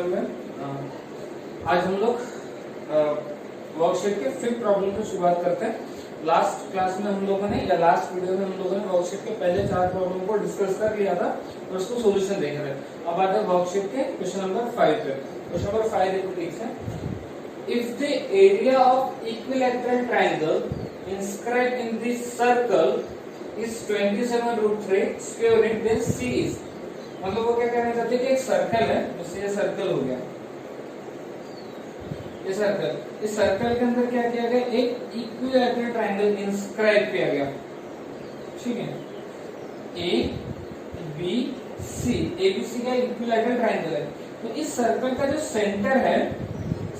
Video में आज हम लोग वर्कशीट के 5th प्रॉब्लम की शुरुआत करते हैं। लास्ट क्लास में हम लोगों ने या लास्ट वीडियो में हम लोगों ने वर्कशीट के पहले 4 प्रॉब्लम को डिस्कस कर लिया था और उसको सॉल्यूशन देख रहे हैं। अब आते हैं वर्कशीट के क्वेश्चन नंबर 5 पे। क्वेश्चन नंबर 5 देखो ठीक से, if the area of equilateral triangle inscribed in this circle is 27√3 square unit, then C is, मतलब वो क्या कहना चाहते हैं कि एक सर्कल है, जैसे ये सर्कल हो गया, ये सर्कल, इस सर्कल के अंदर क्या किया गया, एक इक्विलैटरल ट्रायंगल इंस्क्राइब किया गया, ठीक है, A B C, A B C का इक्विलैटरल ट्रायंगल है। तो इस सर्कल का जो सेंटर है,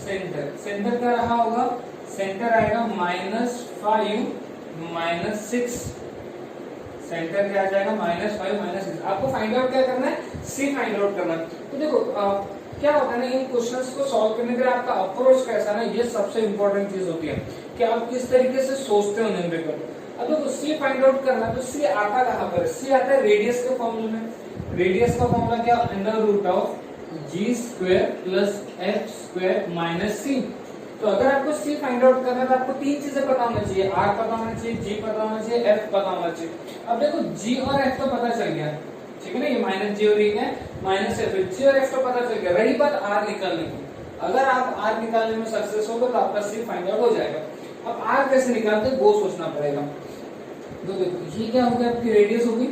सेंटर क्या रहा होगा, सेंटर आएगा -5 -6, सेंटर क्या आ जाएगा -5 -6। आपको फाइंड आउट क्या करना है, सी फाइंड आउट करना है। तो देखो क्या होता है ना, इन क्वेश्चंस को सॉल्व करने के लिए आपका अप्रोच कैसा ना, ये सबसे इंपॉर्टेंट चीज होती है कि आप किस तरीके से सोचते हो न्यूमेरिकल। अब देखो सी फाइंड आउट करना है, तो सी आता कहां पर, सी आता है रेडियस के फॉर्मूले में। रेडियस का फॉर्मूला क्या, √g² + f² - c। तो अगर आपको C फाइंड आउट करना है तो आपको 3 चीजें पता होना चाहिए, R पता होना चाहिए, G पता होना चाहिए, F पता होना चाहिए। अब देखो G और F तो पता चल गया, ठीक है ना, ये -G और ये है -F, G और F तो पता चल गया। रही बात R निकालने की, अगर आप R निकालने में सक्सेस हो गए तो आपका C फाइंड आउट हो जाएगा। अब R कैसे निकालते हैं वो सोचना पड़ेगा। तो देखो ये क्या हो गया, आपकी रेडियस होगी,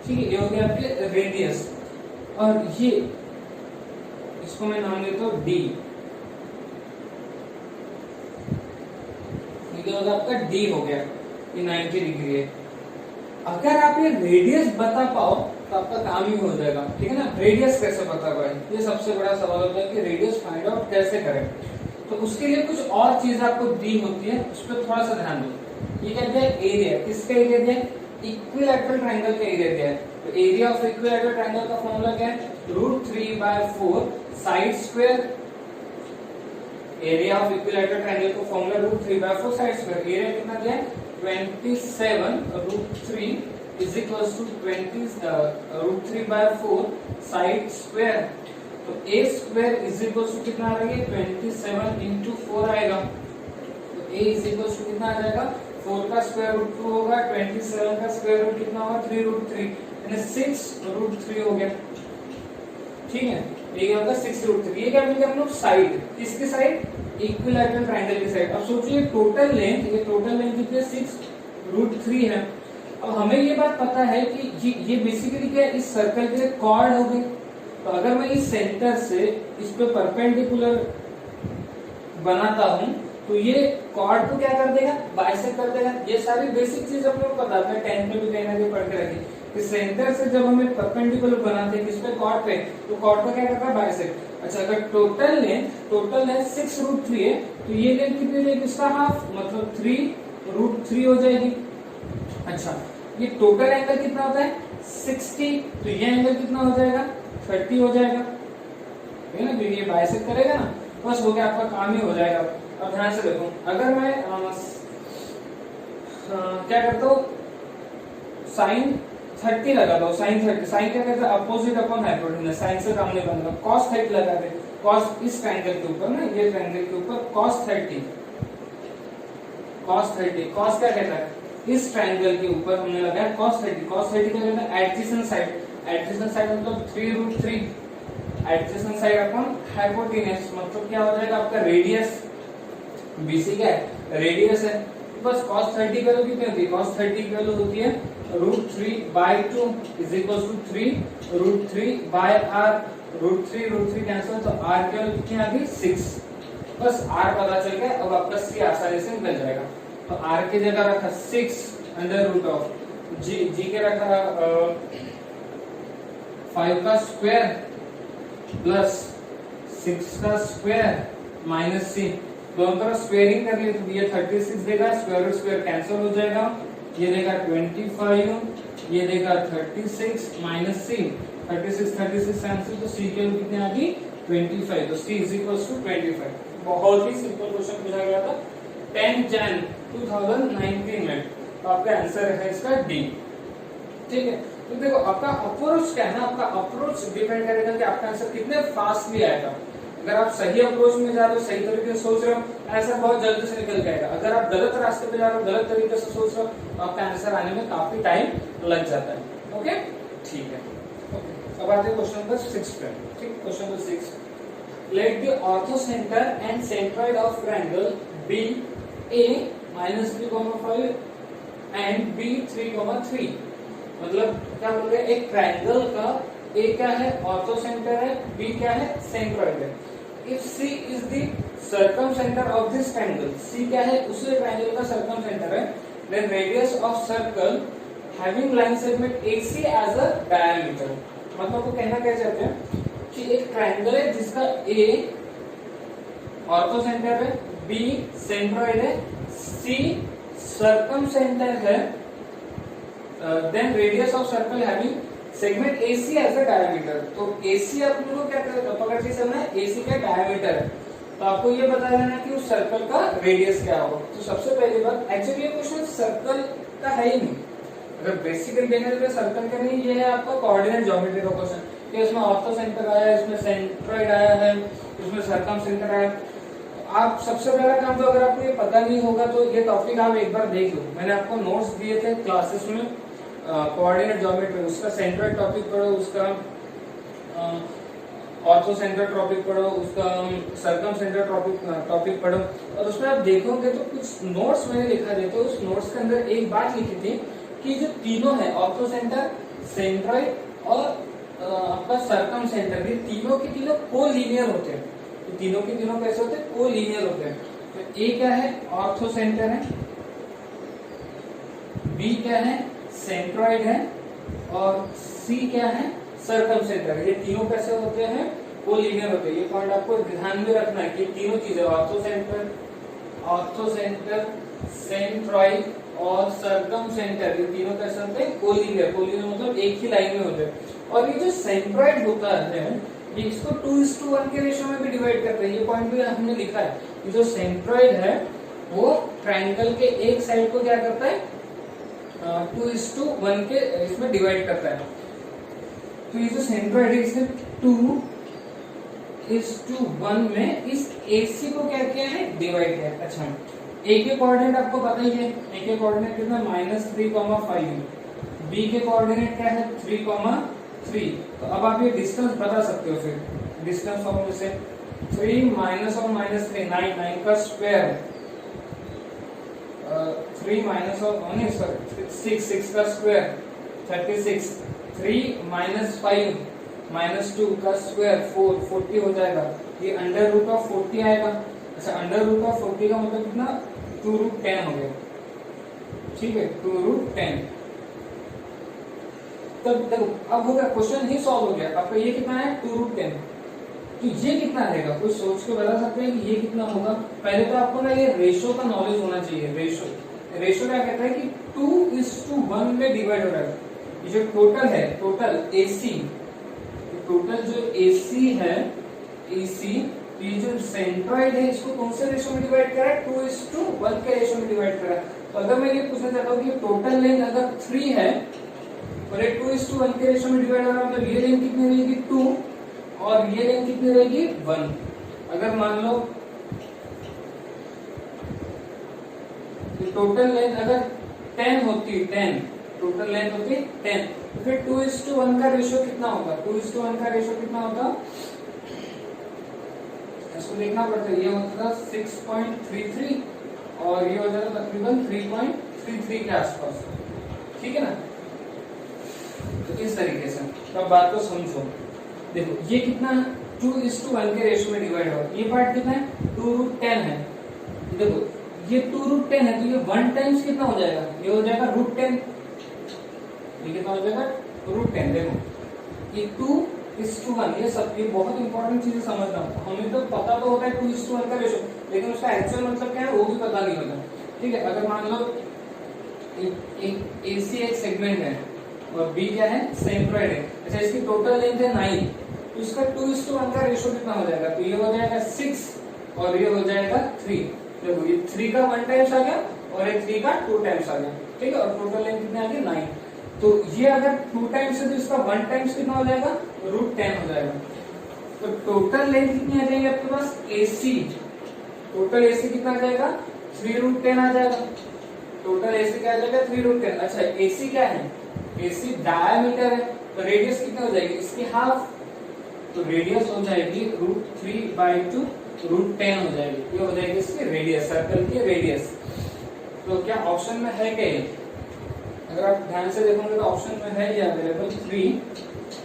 ठीक है, ये हो गया आपके रेडियस, और ये इसको मैं नाम देता हूं D, ये होगा आपका D हो गया, ये 90 डिग्री है। अगर आप ये रेडियस बता पाओ तो आपका काम ही हो जाएगा, ठीक है ना। रेडियस कैसे पता पाए, ये सबसे बड़ा सवाल होता है कि रेडियस फाइंड आउट कैसे करें। तो उसके लिए कुछ और चीज आपको दी होती है, उस पर थोड़ा सा ध्यान दो। ये क्या दिया, एरिया, किसका एरिया दिया, इक्विलैटरल ट्रायंगल का एरिया दिया है। तो एरिया ऑफ इक्विलैटरल ट्रायंगल का फॉर्मूला क्या है, √3/4 side square. Area of equilateral triangle का फॉर्मूला √3/4 साइड स्क्वायर। एरिया कितना दिया है, 27√3 is equal to 20√3/4 side square. तो a square is equal to कितना आ रहा है, 27 into 4 आएगा। तो a इज इक्वल टू कितना आ जाएगा, 4 का स्क्वायर रूट 2 होगा, 27 का स्क्वायर रूट कितना होगा, 3√3, यानी 6√3 हो गया, ठीक है। ये क्या होगा 6√3। ये क्या मिल गया हम लोग, साइड, किसकी साइड, इक्विलैटरल ट्रायंगल की साइड। अब सोचिए टोटल लेंथ, ये टोटल लेंथ कितनी है, 6√3 है। अब हमें ये बात पता है कि ये बेसिकली क्या है, इस सर्कल के कॉर्ड हो गई। तो अगर मैं इस सेंटर से इस पे परपेंडिकुलर बनाता हूं तो ये कॉर्ड को क्या कर देगा, बाइसेक्ट कर देगा। ये सारी बेसिक चीज हम लोग पता है, 10th में भी कहीं ना कहीं पढ़ के रखी कि सेंटर से जब हम एक परपेंडिकुलर बनाते हैं किस पे, कॉर्ड पे, तो कॉर्ड को क्या करता है, बाइसेक्ट। अच्छा, अगर टोटल लेंथ 6√3 है तो ये लेंथ कितनी रहेगी, इसका हाफ, मतलब 3√3 हो जाएगी। अच्छा, ये टोटल एंगल कितना होता है, 60, तो ये एंगल कितना हो जाएगा, 30 हो जाएगा, ठीक है ना, क्योंकि ये बाइसेक्ट करेगा ना, बस हो गया, आपका काम ही हो जाएगा। अब ध्यान से देखो, अगर मैं क्या करता हूँ, sin 30 लगाता हूँ, sin 30, sin क्या कहते हैं, अपोजिट अपॉन हाइपोटेन्यूज, sin से काम नहीं बनेगा, cos 30 लगाते, cos इस ट्रायंगल के ऊपर ना, ये ट्रायंगल के ऊपर cos 30, cos क्या कहता है, इस ट्रायंगल के ऊपर हमने लगाया cos 30, cos 30 क्या कहता है, एडजेसेंट साइड मतलब 3√3, एडजेसेंट साइड अपॉन हाइपोटेन्यूज, मतलब क्या हो जाएगा आपका रेडियस, BC क्या है, रेडियस है। बस cos 30 की वैल्यू कितनी होती है, cos 30 की वैल्यू होती है √3/2 is equal to 3√3/r, √3 cancel, तो r की वैल्यू कितनी आ गई, 6। बस r पता चल गया, अब आपका c आसानी से निकल जाएगा। तो r की जगह रखा 6 g के रखा 5 का स्क्वायर प्लस 6 का स्क्वायर माइनस c, दोनों तरफ स्क्वायरिंग कर लिए तो ये 36 देगा, स्क्वायर रूट स्क्वायर कैंसिल हो जाएगा, ये देगा 25, ये देगा 36 माइनस c, 36 कैंसिल, तो c की वैल्यू कितनी आ गई, 25। तो c इज इक्वल टू 25। बहुत ही सिंपल क्वेश्चन पूछा गया था 10 जन 2019 में, तो आपका आंसर है इसका डी, ठीक है। तो देखो आपका अप्रोच क्या है ना, आपका अप्रोच डिपेंड करेगा कि आपका आंसर कितने फास्टली आएगा। अगर आप सही अप्रोच में जा रहे हो, सही तरीके से सोच रहे हो, आंसर बहुत जल्दी से निकल जाएगा। अगर आप गलत रास्ते पे जा रहे हो, गलत तरीके से सोच रहे हो, तो आपका आंसर आने में काफी टाइम लग जाता है। ओके, ठीक है। ओके, अब आते हैं क्वेश्चन नंबर 6 पे। ठीक, question number 6, let the orthocentre and centroid of triangle be A -3,5 and B 3,3। मतलब क्या बोल रहे हैं, एक ट्रायंगल का ए क्या है, ऑर्थो सेंटर है, बी क्या है, सेंट्रोइड है। If C is the circumcentre of this triangle, C क्या है, उसी ट्रायंगल का सर्कमसेंटर है, then radius of circle having line segment AC as a diameter. मतलब वो कहना क्या चाहते हैं कि एक ट्रायंगल है जिसका ए ऑर्थो सेंटर है, बी सेंट्रोइड है, सी सर्कमसेंटर है, then radius of circle having segment AC as a diameter. तो AC आप लोगों को क्या पकड़ के चलना है, AC का डायमीटर है, तो आपको ये बता देना कि उस सर्कल का रेडियस क्या होगा। तो सबसे पहली बात, एक्चुअली ये क्वेश्चन सर्कल का है ही नहीं, अगर बेसिकली देखने तो सर्कल का नहीं, ये है आपका कोऑर्डिनेट ज्योमेट्री का क्वेश्चन, कि इसमें ऑर्थो सेंटर आया है, इसमें सेंट्रोइड आया है, इसमें सर्कमसेंटर आया। आप सबसे पहला काम तो, अगर आपको ये पता नहीं होगा तो ये टॉपिक आप एक बार देख लो। मैंने आपको नोट्स दिए थे क्लासेस में, कोऑर्डिनेट ज्योमेट्री, उसका सेंट्रोइड टॉपिक पढ़ो, उसका ऑर्थो सेंटर टॉपिक पढ़ो, उसका सर्कम सेंटर टॉपिक पढ़ो, और उसमें आप देखोगे तो कुछ नोट्स मैंने लिखा थे, तो उस नोट्स के अंदर एक बात लिखी थी कि जो तीनों है, ऑर्थो सेंटर, सेंट्रोइड और आपका सर्कम सेंटर, ये तीनों के तीनों कोलिनियर होते हैं। तो तीनों के तीनों कैसे होते हैं, कोलिनियर होते हैं। तो ए क्या है, ऑर्थो सेंटर है, बी क्या है, सेंट्रोइड है, और सी क्या है, सर्कमसेंटर। ये तीनों कैसे होते हैं, कोलिनियर होते हैं। ये पॉइंट आपको ध्यान में रखना है कि तीनों चीजें, ऑर्थो सेंटर, सेंट्रोइड और सर्कमसेंटर, ये तीनों कैसे होते हैं, कोलिनियर। कोलिनियर मतलब एक ही लाइन में होते हैं। और ये जो सेंट्रोइड होता है, ये इसको 2:1 के रेशियो में भी डिवाइड करते हैं। ये पॉइंट भी हमने लिखा है कि जो सेंट्रोइड है वो ट्रायंगल के एक साइड को क्या करता है, 2:1 के इसमें डिवाइड करता है। तो ये जो सेंट्रोइड है, इसने 2:1 में इस AC को क्या किया है, डिवाइड किया है। अच्छा, A के कोऑर्डिनेट आपको पता ही है, A के कोऑर्डिनेट कितना, -3,5, B के कोऑर्डिनेट क्या है, 3,3। तो अब आप ये डिस्टेंस बता सकते हो, फिर डिस्टेंस फॉर्मूले से 3 माइनस और -3 9 का स्क्वायर, 3 माइनस और 6 का स्क्वायर 36, 3 - 5 -2 का स्क्वायर 4 40 हो जाएगा। ये √40 आएगा। अच्छा, √40 का मतलब कितना, 2√10 हो गया। ठीक है, 2√10। तब देखो, अब हो गया, क्वेश्चन ही सॉल्व हो गया। आपका ये कितना है, 2√10। तो ये कितना रहेगा, कोई सोच के बता सकते हैं कि ये कितना होगा। पहले तो आपको ना ये रेशो का नॉलेज होना चाहिए। रेशो क्या कहता है कि 2:1 में डिवाइड हो रहा है। ये जो टोटल है, टोटल AC, टोटल जो AC है, AC, ये जो सेंट्रोइड है, इसको कौन से रेशो में डिवाइड कर रहा है, 2:1 के रेशो में डिवाइड कर रहा है। तो अगर मैं ये पूछना चाहता हूँ कि टोटल लेंथ अगर 3 है और ये 2:1 के रेशो में डिवाइड हो रहा है, मतलब ये लेंथ कितनी रहेगी, 2, और ये लेंथ कितनी रहेगी, 1। अगर मान लो टोटल लेंथ अगर 10 होती, 10 टोटल लेंथ होती 10, तो फिर 2:1 का रेशियो कितना होगा, 2:1 का रेशियो कितना होगा, इसको देखना पड़ता है। ये होता था 6.33 और ये हो जाता तकरीबन 3.33 के आसपास। ठीक है ना। तो इस तरीके से तो अब बात को समझो। देखो ये कितना 2:1 के रेशियो में डिवाइड होगा। ये पार्ट कितना है, 2√10 है। देखो ये 2√10 है, तो ये 1 टाइम्स कितना हो जाएगा, ये हो जाएगा √10। ये कितना हो जाएगा, √10। देखो ये 2:1, ये सब ये बहुत इंपॉर्टेंट चीजें समझना। हमें तो पता तो होता है 2:1 का रेशियो, लेकिन उसका एक्चुअल मतलब क्या है वो भी पता नहीं होता। ठीक है, अगर मान लो AC एक सेगमेंट है और B क्या है, सेंट्रोइड है। अच्छा, इसकी टोटल लेंथ है 9, तो इसका 2:1 का रेशियो कितना हो जाएगा, तो ये हो जाएगा 6 और ये हो जाएगा 3। देखो ये 3 का 1 टाइम्स आ गया और ये 3 का 2 टाइम्स आ गया। ठीक है, और टोटल लेंथ कितनी आ गई, 9। तो ये अगर 2 टाइम्स है तो इसका 1 टाइम्स कितना हो जाएगा, √10 हो जाएगा। तो टोटल लेंथ कितनी आ जाएगी आपके पास, AC, टोटल AC कितना आ जाएगा, 3√10 आ जाएगा। टोटल AC क्या आ जाएगा, 3√10। अच्छा AC क्या है, AC डायमीटर है, तो रेडियस कितना हो जाएगी, इसकी हाफ, तो रेडियस हो जाएगी √3/2, √10 हो जाएगी। ये हो जाएगी इसकी रेडियस, सर्कल की रेडियस। तो क्या ऑप्शन में है क्या, अगर आप ध्यान से देखोगे तो ऑप्शन में है ये अवेलेबल 3।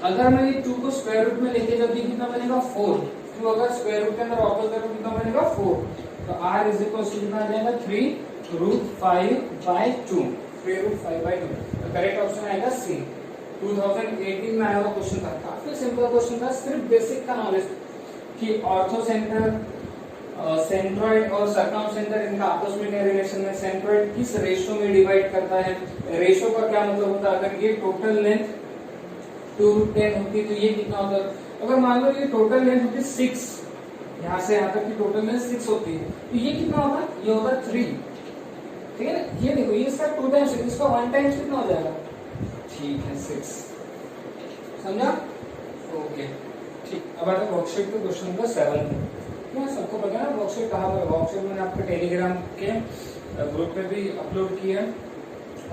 अगर मैं ये 2 को स्क्वायर रूट में लेके जाऊँ कितना बनेगा, 4। 2 अगर स्क्वायर रूट के अंदर वापस करूँ कितना बनेगा, 4। तो r इज इक्वल टू कितना आ जाएगा, 3√5/2, 3√5/2। तो करेक्ट ऑप्शन आएगा सी। 2018 में आया हुआ क्वेश्चन था, काफी सिंपल क्वेश्चन था, सिर्फ बेसिक का नॉलेज कि ऑर्थो सेंटर, सेंट्रॉइड और सर्कमसेंटर इनका आपस में क्या रिलेशन है, सेंट्रॉइड किस रेशियो में डिवाइड करता है, रेशियो का क्या मतलब होता है, अगर ये टोटल लेंथ 2√10 होती तो ये कितना होता, अगर मान लो ये टोटल लेंथ होती 6, यहाँ से यहाँ तक की टोटल लेंथ 6 होती है, तो ये कितना होगा, ये होगा 3, ठीक है ना। ये देखो ये इसका 2 टाइम्स है, इसका 1 टाइम्स कितना हो जाएगा, ठीक है 6, समझा, ओके ठीक। अब आता है वर्कशीट पे क्वेश्चन नंबर 7 में। क्या सबको पता है ना वर्कशीट कहाँ पर, वर्कशीट मैंने आपके टेलीग्राम के ग्रुप पे भी अपलोड किया,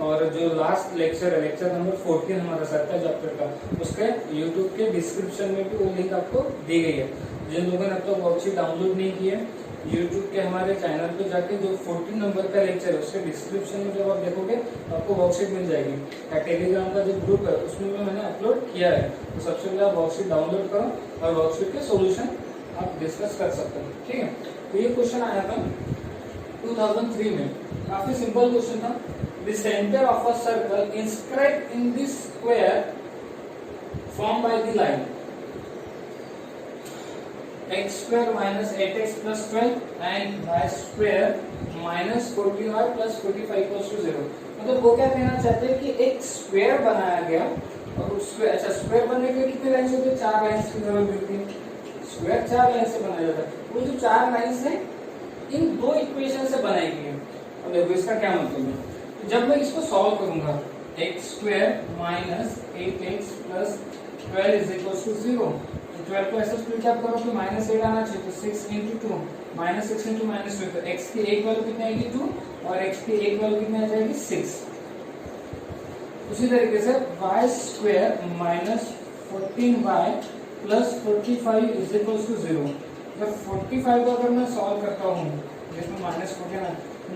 और जो लास्ट लेक्चर है, लेक्चर नंबर 14 हमारा सत्ता चैप्टर का, उसके यूट्यूब के डिस्क्रिप्शन में भी वो लिंक आपको दी गई है। जिन लोगों ने अब तक वर्कशीट डाउनलोड नहीं की है, यूट्यूब के हमारे चैनल पे जाके जो 14 नंबर का लेक्चर है उसके डिस्क्रिप्शन में जब आप देखोगे तो आपको वर्कशीट मिल जाएगी। टेलीग्राम का जो ग्रुप है उसमें भी मैंने अपलोड किया है, तो सबसे पहले आप वर्कशीट डाउनलोड करो और वर्कशीट के सोल्यूशन आप डिस्कस कर सकते हैं, ठीक है। तो ये क्वेश्चन आया था 2003 में, काफी सिंपल क्वेश्चन था। The centre of a circle inscribed in the square form by the line x² minus 8x plus 12 and y² minus 40y plus 45 equals to 0। मतलब वो क्या कहना चाहते हैं कि एक स्क्वायर बनाया गया और उसमें, अच्छा स्क्वायर बनने के लिए कितने लाइन्स होते हैं, 4 लाइन्स की जरूरत पड़ती है। स्क्वायर 4 लाइन से बनाया जाता है, वो जो 4 लाइन्स है इन 2 इक्वेशन से बनाई गई है। अब देखो इसका क्या मतलब है, जब मैं इसको सॉल्व करूंगा, x² minus 8x plus 12 is equals to 0, 12 को ऐसे स्प्लिट अप करो तो -8 आना चाहिए, तो 6 into 2 -6 into -2, तो x की एक वैल्यू कितनी आएगी 2 और x की एक वैल्यू कितनी आ जाएगी 6। उसी तरीके से y² minus 14y plus 45 is equals to 0। जब 45 को अगर मैं सॉल्व करता हूँ, जिसमें -14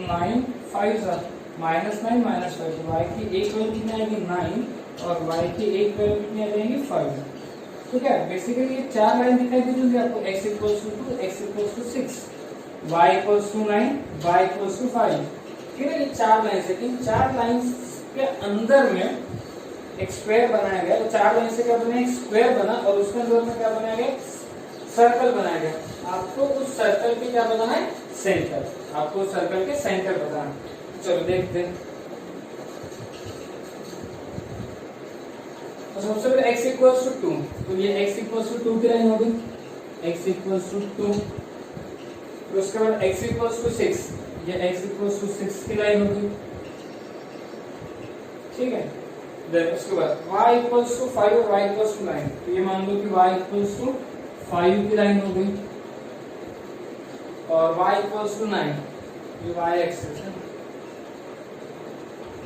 9 5 -9 -5, तो y की एक वैल्यू कितनी आएगी 9 और y की एक वैल्यू कितनी आ जाएगी 5। तो क्या बेसिकली ये 4 लाइन दिखाई दे रही है आपको, x equals to 2, x equals to 6, y equals to 9, y equals to 5, ठीक है। ये 4 लाइन है, इन 4 लाइन के अंदर में एक स्क्वायर बनाया गया, तो 4 लाइन से क्या बना, एक स्क्वायर बना और उसके अंदर में क्या बनाया गया, सर्कल बनाया गया। आपको उस सर्कल के क्या बनाना है, सेंटर, आपको सर्कल के सेंटर बताना। चलो देखते हैं। तो सबसे पहले x इक्वल्स टू 2, तो ये x इक्वल्स टू 2 की लाइन होगी, x इक्वल्स टू 2, फिर उसके बाद x इक्वल्स टू 6, ये x इक्वल्स टू 6 की लाइन होगी, ठीक है। देन उसके बाद y इक्वल्स टू 5 और y इक्वल्स टू 9, तो ये मान लो कि y इक्वल्स टू 5 की लाइन हो गई और y इक्वल्स टू 9, ये y एक्सिस है,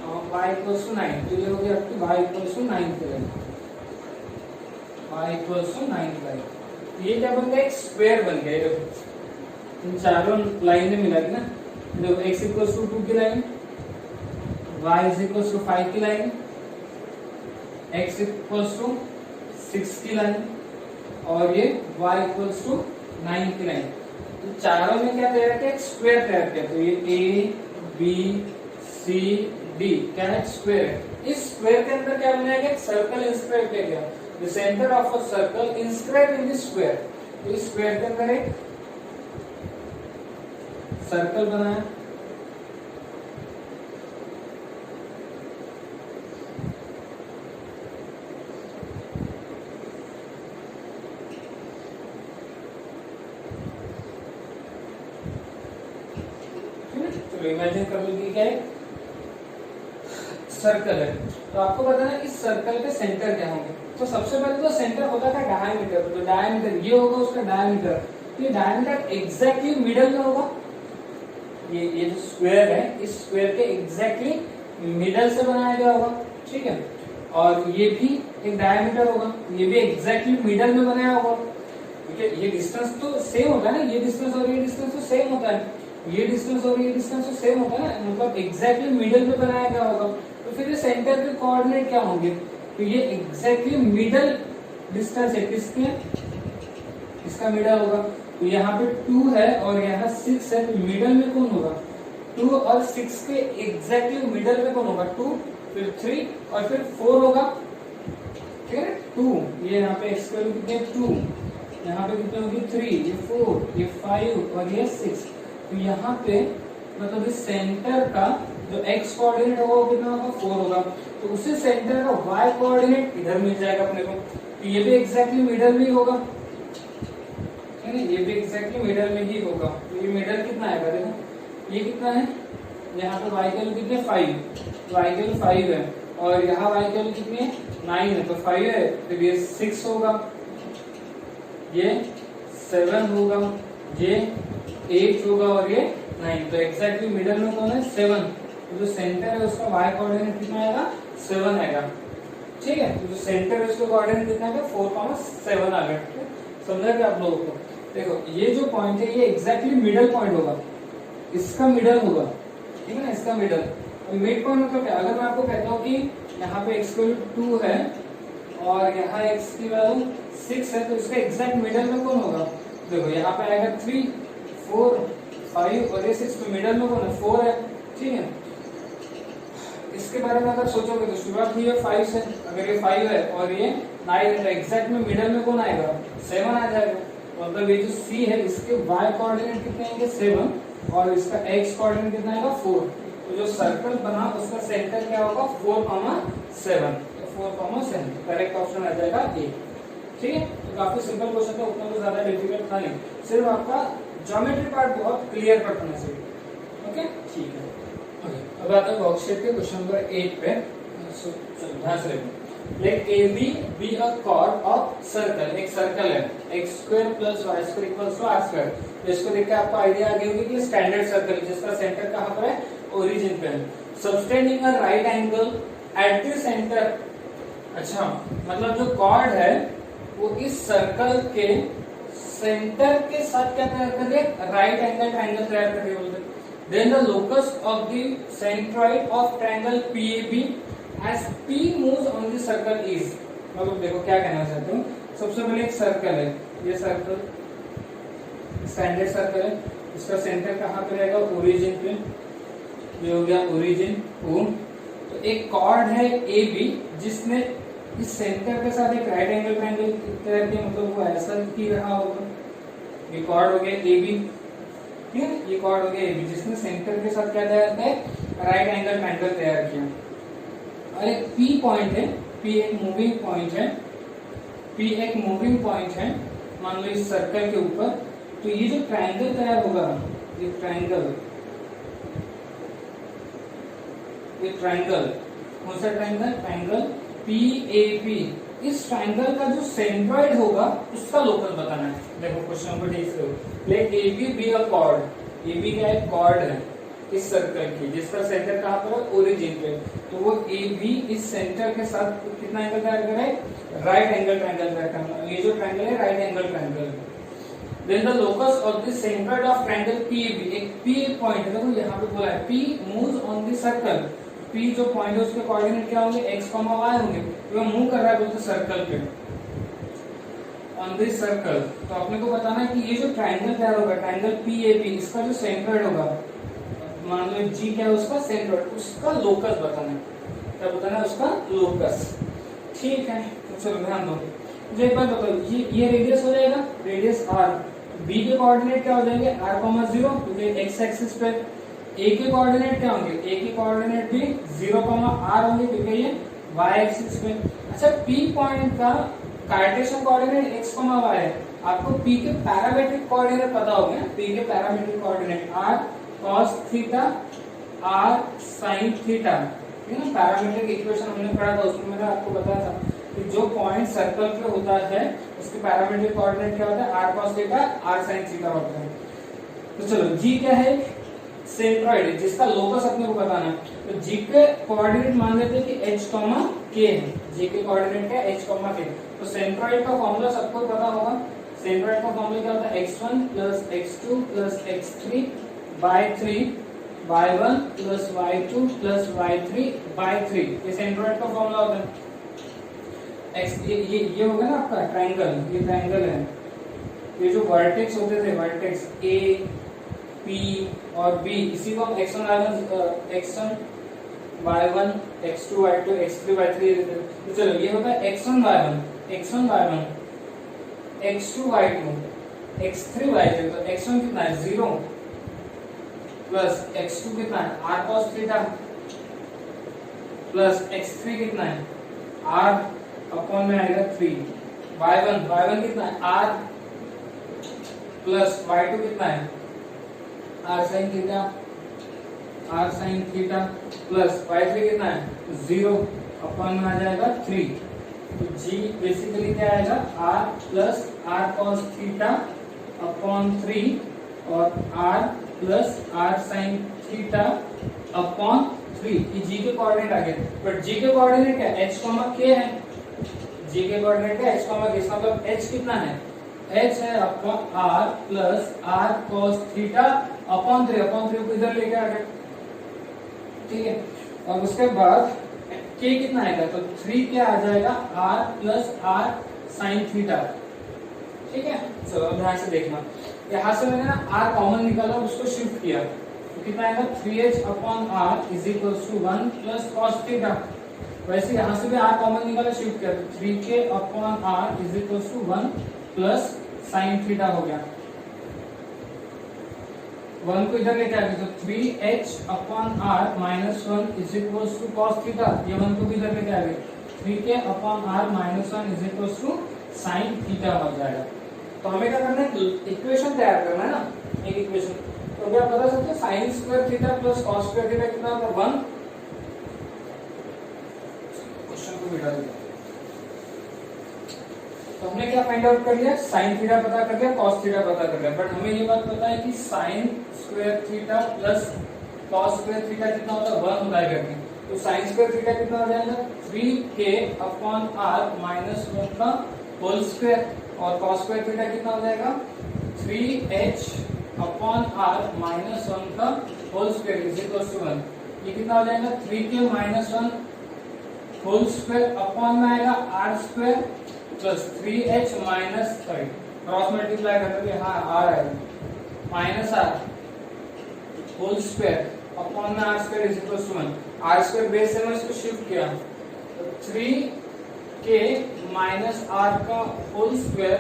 और y इक्वल्स टू 9, तो ये हो गया आपकी y इक्वल्स टू 9 की लाइन, y इक्वल्स टू 9 की लाइन। ये क्या बन गया, एक स्क्वायर बन गया। देखो इन चारों लाइनें मिला के ना, देखो x इक्वल्स टू 2 की line, y is equals to 5 की लाइन, x इक्वल्स टू 6 की लाइन और ये y इक्वल्स टू 9 की लाइन। तो चारों में क्या तैयार किया, एक स्क्वायर तैयार किया। तो ये a b c d क्या है, स्क्वायर है। इस स्क्वायर के अंदर क्या बनाया गया, सर्कल इंस्क्राइब किया गया। The centre of a circle inscribe in the square, तो इस स्क्वायर के अंदर एक सर्कल बनाया, चलो इमेजिन कर लो कि क्या है, सर्कल है, तो आपको बताना है इस सर्कल के सेंटर क्या होंगे। तो सबसे पहले तो सेंटर होता था डायमीटर, तो डायमीटर ये होगा उसका डायमीटर, तो ये डायमीटर एग्जैक्टली मिडल में होगा। ये जो स्क्वायर है इस स्क्वायर के एग्जैक्टली मिडल से बनाया गया होगा, ठीक है। और ये भी एक डायमीटर होगा, ये भी एग्जैक्टली मिडल में बनाया होगा, ठीक है। ये डिस्टेंस तो सेम होता है ना, ये डिस्टेंस और ये डिस्टेंस तो सेम होता है, ये डिस्टेंस और ये डिस्टेंस तो सेम होता है ना, मतलब एग्जैक्टली मिडल में बनाया गया होगा। तो फिर ये सेंटर के कोऑर्डिनेट क्या होंगे, तो ये एग्जैक्टली मिडल डिस्टेंस है किसके, इसका मिडल होगा। तो यहाँ पे 2 है और यहाँ 6 है, तो मिडल में कौन होगा, 2 और 6 के एग्जैक्टली मिडल में कौन होगा, 2, फिर 3 और फिर 4 होगा, ठीक है। 2 ये यहाँ पे x वैल्यू कितनी है 2, यहाँ पे कितनी होगी 3, ये 4, ये 5 और ये 6। तो यहाँ पे मतलब इस सेंटर का जो x कोऑर्डिनेट होगा वो कितना होगा 4 होगा, तो उसी सेंटर का y कोऑर्डिनेट इधर मिल जाएगा अपने को, तो ये भी एग्जैक्टली मिडल में ही होगा, ठीक है, ये भी एग्जैक्टली मिडल में ही होगा। तो ये मिडल कितना आएगा, देखो ये कितना है, यहाँ पे y की वैल्यू कितनी है 5, तो y की वैल्यू 5 है और यहाँ y की वैल्यू कितनी है 9 है, तो 5 है, तो ये 6 होगा, ये 7 होगा, ये 8 होगा और ये 9। तो एग्जैक्टली मिडल में कौन है 7, तो जो सेंटर है उसका y कोऑर्डिनेट कितना आएगा 7 आएगा, ठीक है। तो जो सेंटर है उसका कोऑर्डिनेट कितना आएगा 4,7 आ गया, समझा क्या आप लोगों को। देखो ये जो पॉइंट है ये एग्जैक्टली मिडल पॉइंट होगा, इसका मिडल होगा, ठीक है ना, इसका मिडल। मिड पॉइंट मतलब क्या, अगर मैं आपको कहता हूँ कि यहाँ पे x की वैल्यू 2 है और यहाँ x की वैल्यू 6 है, तो इसका एग्जैक्ट मिडल में कौन होगा, देखो यहाँ पे आएगा 3, 4, 5 और ये 6, तो मिडल में कौन है 4 है, ठीक है। इसके बारे में अगर सोचोगे तो शुरुआत हुई है 5 से, अगर ये 5 है और ये 9 है, तो एग्जैक्ट में मिडल में कौन आएगा 7 आ जाएगा। मतलब ये जो C है इसके y कोऑर्डिनेट कितने आएंगे 7 और इसका x कोऑर्डिनेट कितना आएगा 4, तो जो सर्कल बना उसका सेंटर क्या होगा 4,7, तो 4,7 करेक्ट ऑप्शन आ जाएगा ए, ठीक है। तो काफी सिंपल क्वेश्चन था, उतना तो ज्यादा डिफिकल्ट था नहीं, सिर्फ आपका ज्योमेट्री पार्ट बहुत क्लियर कट होना चाहिए, ओके ठीक है। अब आता है वर्कशीट के क्वेश्चन नंबर 8 पे, ध्यान से देखो। Let AB be a chord of circle, एक सर्कल है x square plus y square equals to r square, तो इसको देख के आपको आइडिया आ गया होगा कि स्टैंडर्ड सर्कल जिसका सेंटर कहाँ पर है ओरिजिन पे है, subtending a right angle at the centre. अच्छा मतलब जो कॉर्ड है वो इस सर्कल के सेंटर के साथ क्या तैयार कर रही है, राइट एंगल ट्रायंगल तैयार कर रही है बोलते। Then the locus of the centroid of triangle PAB as P moves on the circle is, मतलब देखो क्या कहना चाहते हूँ। सबसे पहले एक सर्कल है, ये सर्कल स्टैंडर्ड सर्कल है, इसका सेंटर कहाँ पे रहेगा ओरिजिन पे, ये हो गया ओरिजिन O। तो एक कॉर्ड है AB जिसने इस सेंटर के साथ एक राइट एंगल ट्रायंगल तैयार किया, मतलब वो ऐसा ही रहा होगा। ये कॉर्ड हो गया AB, ठीक है, ये कॉर्ड हो गया AB जिसने सेंटर के साथ क्या तैयार किया, राइट एंगल ट्रायंगल तैयार किया। और एक P पॉइंट है, P एक मूविंग पॉइंट है, P एक मूविंग पॉइंट है मान लो इस सर्कल के ऊपर। तो ये जो ट्रायंगल तैयार होगा, ये ट्रायंगल कौन सा ट्रायंगल, ट्रायंगल PAP, इस ट्रायंगल का जो सेंट्रॉइड होगा उसका लोकस बताना है। देखो क्वेश्चन को ठीक से, let AB be a chord, AB का एक कॉर्ड है इस सर्कल की जिसका सेंटर कहाँ पर है ओरिजिन पे, तो वो AB इस सेंटर के साथ कितना एंगल तैयार कर रहा है, राइट एंगल ट्रायंगल तैयार करना। ये जो ट्रायंगल है right angle triangle. Then the locus of the centroid of triangle PAB, एक P पॉइंट है, देखो यहाँ पे बोला है P moves on the circle, P जो पॉइंट है उसके कोऑर्डिनेट क्या होंगे x, y होंगे, तो वो मूव कर रहा है बोलते सर्कल पे ऑन दिस सर्कल। तो अपने को बताना है कि ये जो ट्रायंगल तैयार होगा ट्रायंगल PAB, इसका जो सेंट्रॉइड होगा मान लो G क्या है उसका सेंट्रॉइड, उसका लोकस बताना है, क्या बताना है उसका लोकस, ठीक है। तो चलो ध्यान दो, मुझे एक बात बताओ, ये रेडियस हो जाएगा, रेडियस R, B के कोऑर्डिनेट क्या हो जाएंगे r,0 क्योंकि x एक्सिस पे, A के कोऑर्डिनेट क्या होंगे, A के कोऑर्डिनेट भी 0,r होंगे क्योंकि ये y एक्सिस पे। अच्छा P पॉइंट का कार्टेशियन कोऑर्डिनेट x, y है, आपको P के पैरामीट्रिक कोऑर्डिनेट पता होगा, P के parametric coordinate r cos theta, r sin theta, ठीक है ना। पैरामीट्रिक इक्वेशन हमने पढ़ा था, उसमें मैंने आपको बताया था कि जो पॉइंट सर्कल पे होता है उसके पैरामीट्रिक कोऑर्डिनेट क्या होता है, r cos theta r sin theta होता है। तो चलो g क्या है, सेंट्रॉइड जिसका लोकस अपने को बताना है। तो g के कोऑर्डिनेट मान लेते हैं कि h, k है। g के कोऑर्डिनेट क्या है, h, k। तो सेंट्रॉइड का फॉर्मूला सबको पता होगा। सेंट्रॉइड का फॉर्मूला क्या होता है, x1 + x2 + x3 / 3 y1 + y2 + y3 / 3। ये सेंट्रॉइड का फॉर्मूला होता है। ये होगा ना आपका ट्रायंगल, ये ट्रायंगल है। ये जो वर्टेक्स होते थे, वर्टेक्स a, p और b, इसी को हम x1 y1 x2 y2 x3 y3 देते हैं। तो चलो ये होता है x1 y1 x2 y2 x3 y3। तो x1 कितना है 0 प्लस x2 कितना है r cos theta plus x3 कितना है r अपॉन में आएगा 3। y1 कितना है r प्लस y2 कितना है r sin theta plus y3 कितना है 0 अपॉन में आ जाएगा 3। तो g बेसिकली क्या आएगा r plus r cos theta upon 3 और r plus r sin theta upon 3। ये g के कोऑर्डिनेट आ गए। बट g के कोऑर्डिनेट क्या है, h, k है। g के कोऑर्डिनेट क्या है, h, k। इसका मतलब h कितना है, h है upon r plus r cos theta upon 3। Upon 3 को इधर लेके आ गए, ठीक है। और उसके बाद k कितना आएगा, तो 3 क्या आ जाएगा r plus r sin theta, ठीक है। चलो ध्यान से देखना, यहाँ से मैंने ना r कॉमन निकाला और उसको शिफ्ट किया, तो कितना आएगा 3h upon r = 1 plus cos theta. वैसे यहाँ से भी r कॉमन निकाला, शिफ्ट किया, तो 3k upon r = 1 plus sin theta हो गया। 1 को इधर लेके आ गए, तो 3h upon r -1 = cos theta. ये 1 को भी इधर लेके आ गए, 3k upon r -1 = sin theta हो जाएगा। तो हमें क्या करना है, इक्वेशन तैयार करना है ना, एक इक्वेशन। तो क्या बता सकते हैं, sin square theta plus cos square theta कितना होगा 1। क्वेश्चन को मिटा दिया। तो हमने क्या फाइंड आउट कर लिया, sin थीटा पता कर लिया, cos थीटा पता कर लिया। बट हमें ये बात पता है कि sin square theta plus cos square theta कितना होता है 1 होता है करके। तो sin स्क्वायर थीटा कितना हो जाएगा 3k अपॉन r -1 का होल स्क्वायर, और cos स्क्वायर थीटा कितना हो जाएगा 3h अपॉन r -1 का होल स्क्वायर = 1। ये कितना हो जाएगा 3k -1 होल स्क्वायर अपॉन में आएगा r square plus 3h - 3 cross multiply करते हुए हाँ r आएगा minus r whole square upon में r square = 1। r square base से मैं इसको शिफ्ट किया, तो 3k - r का whole square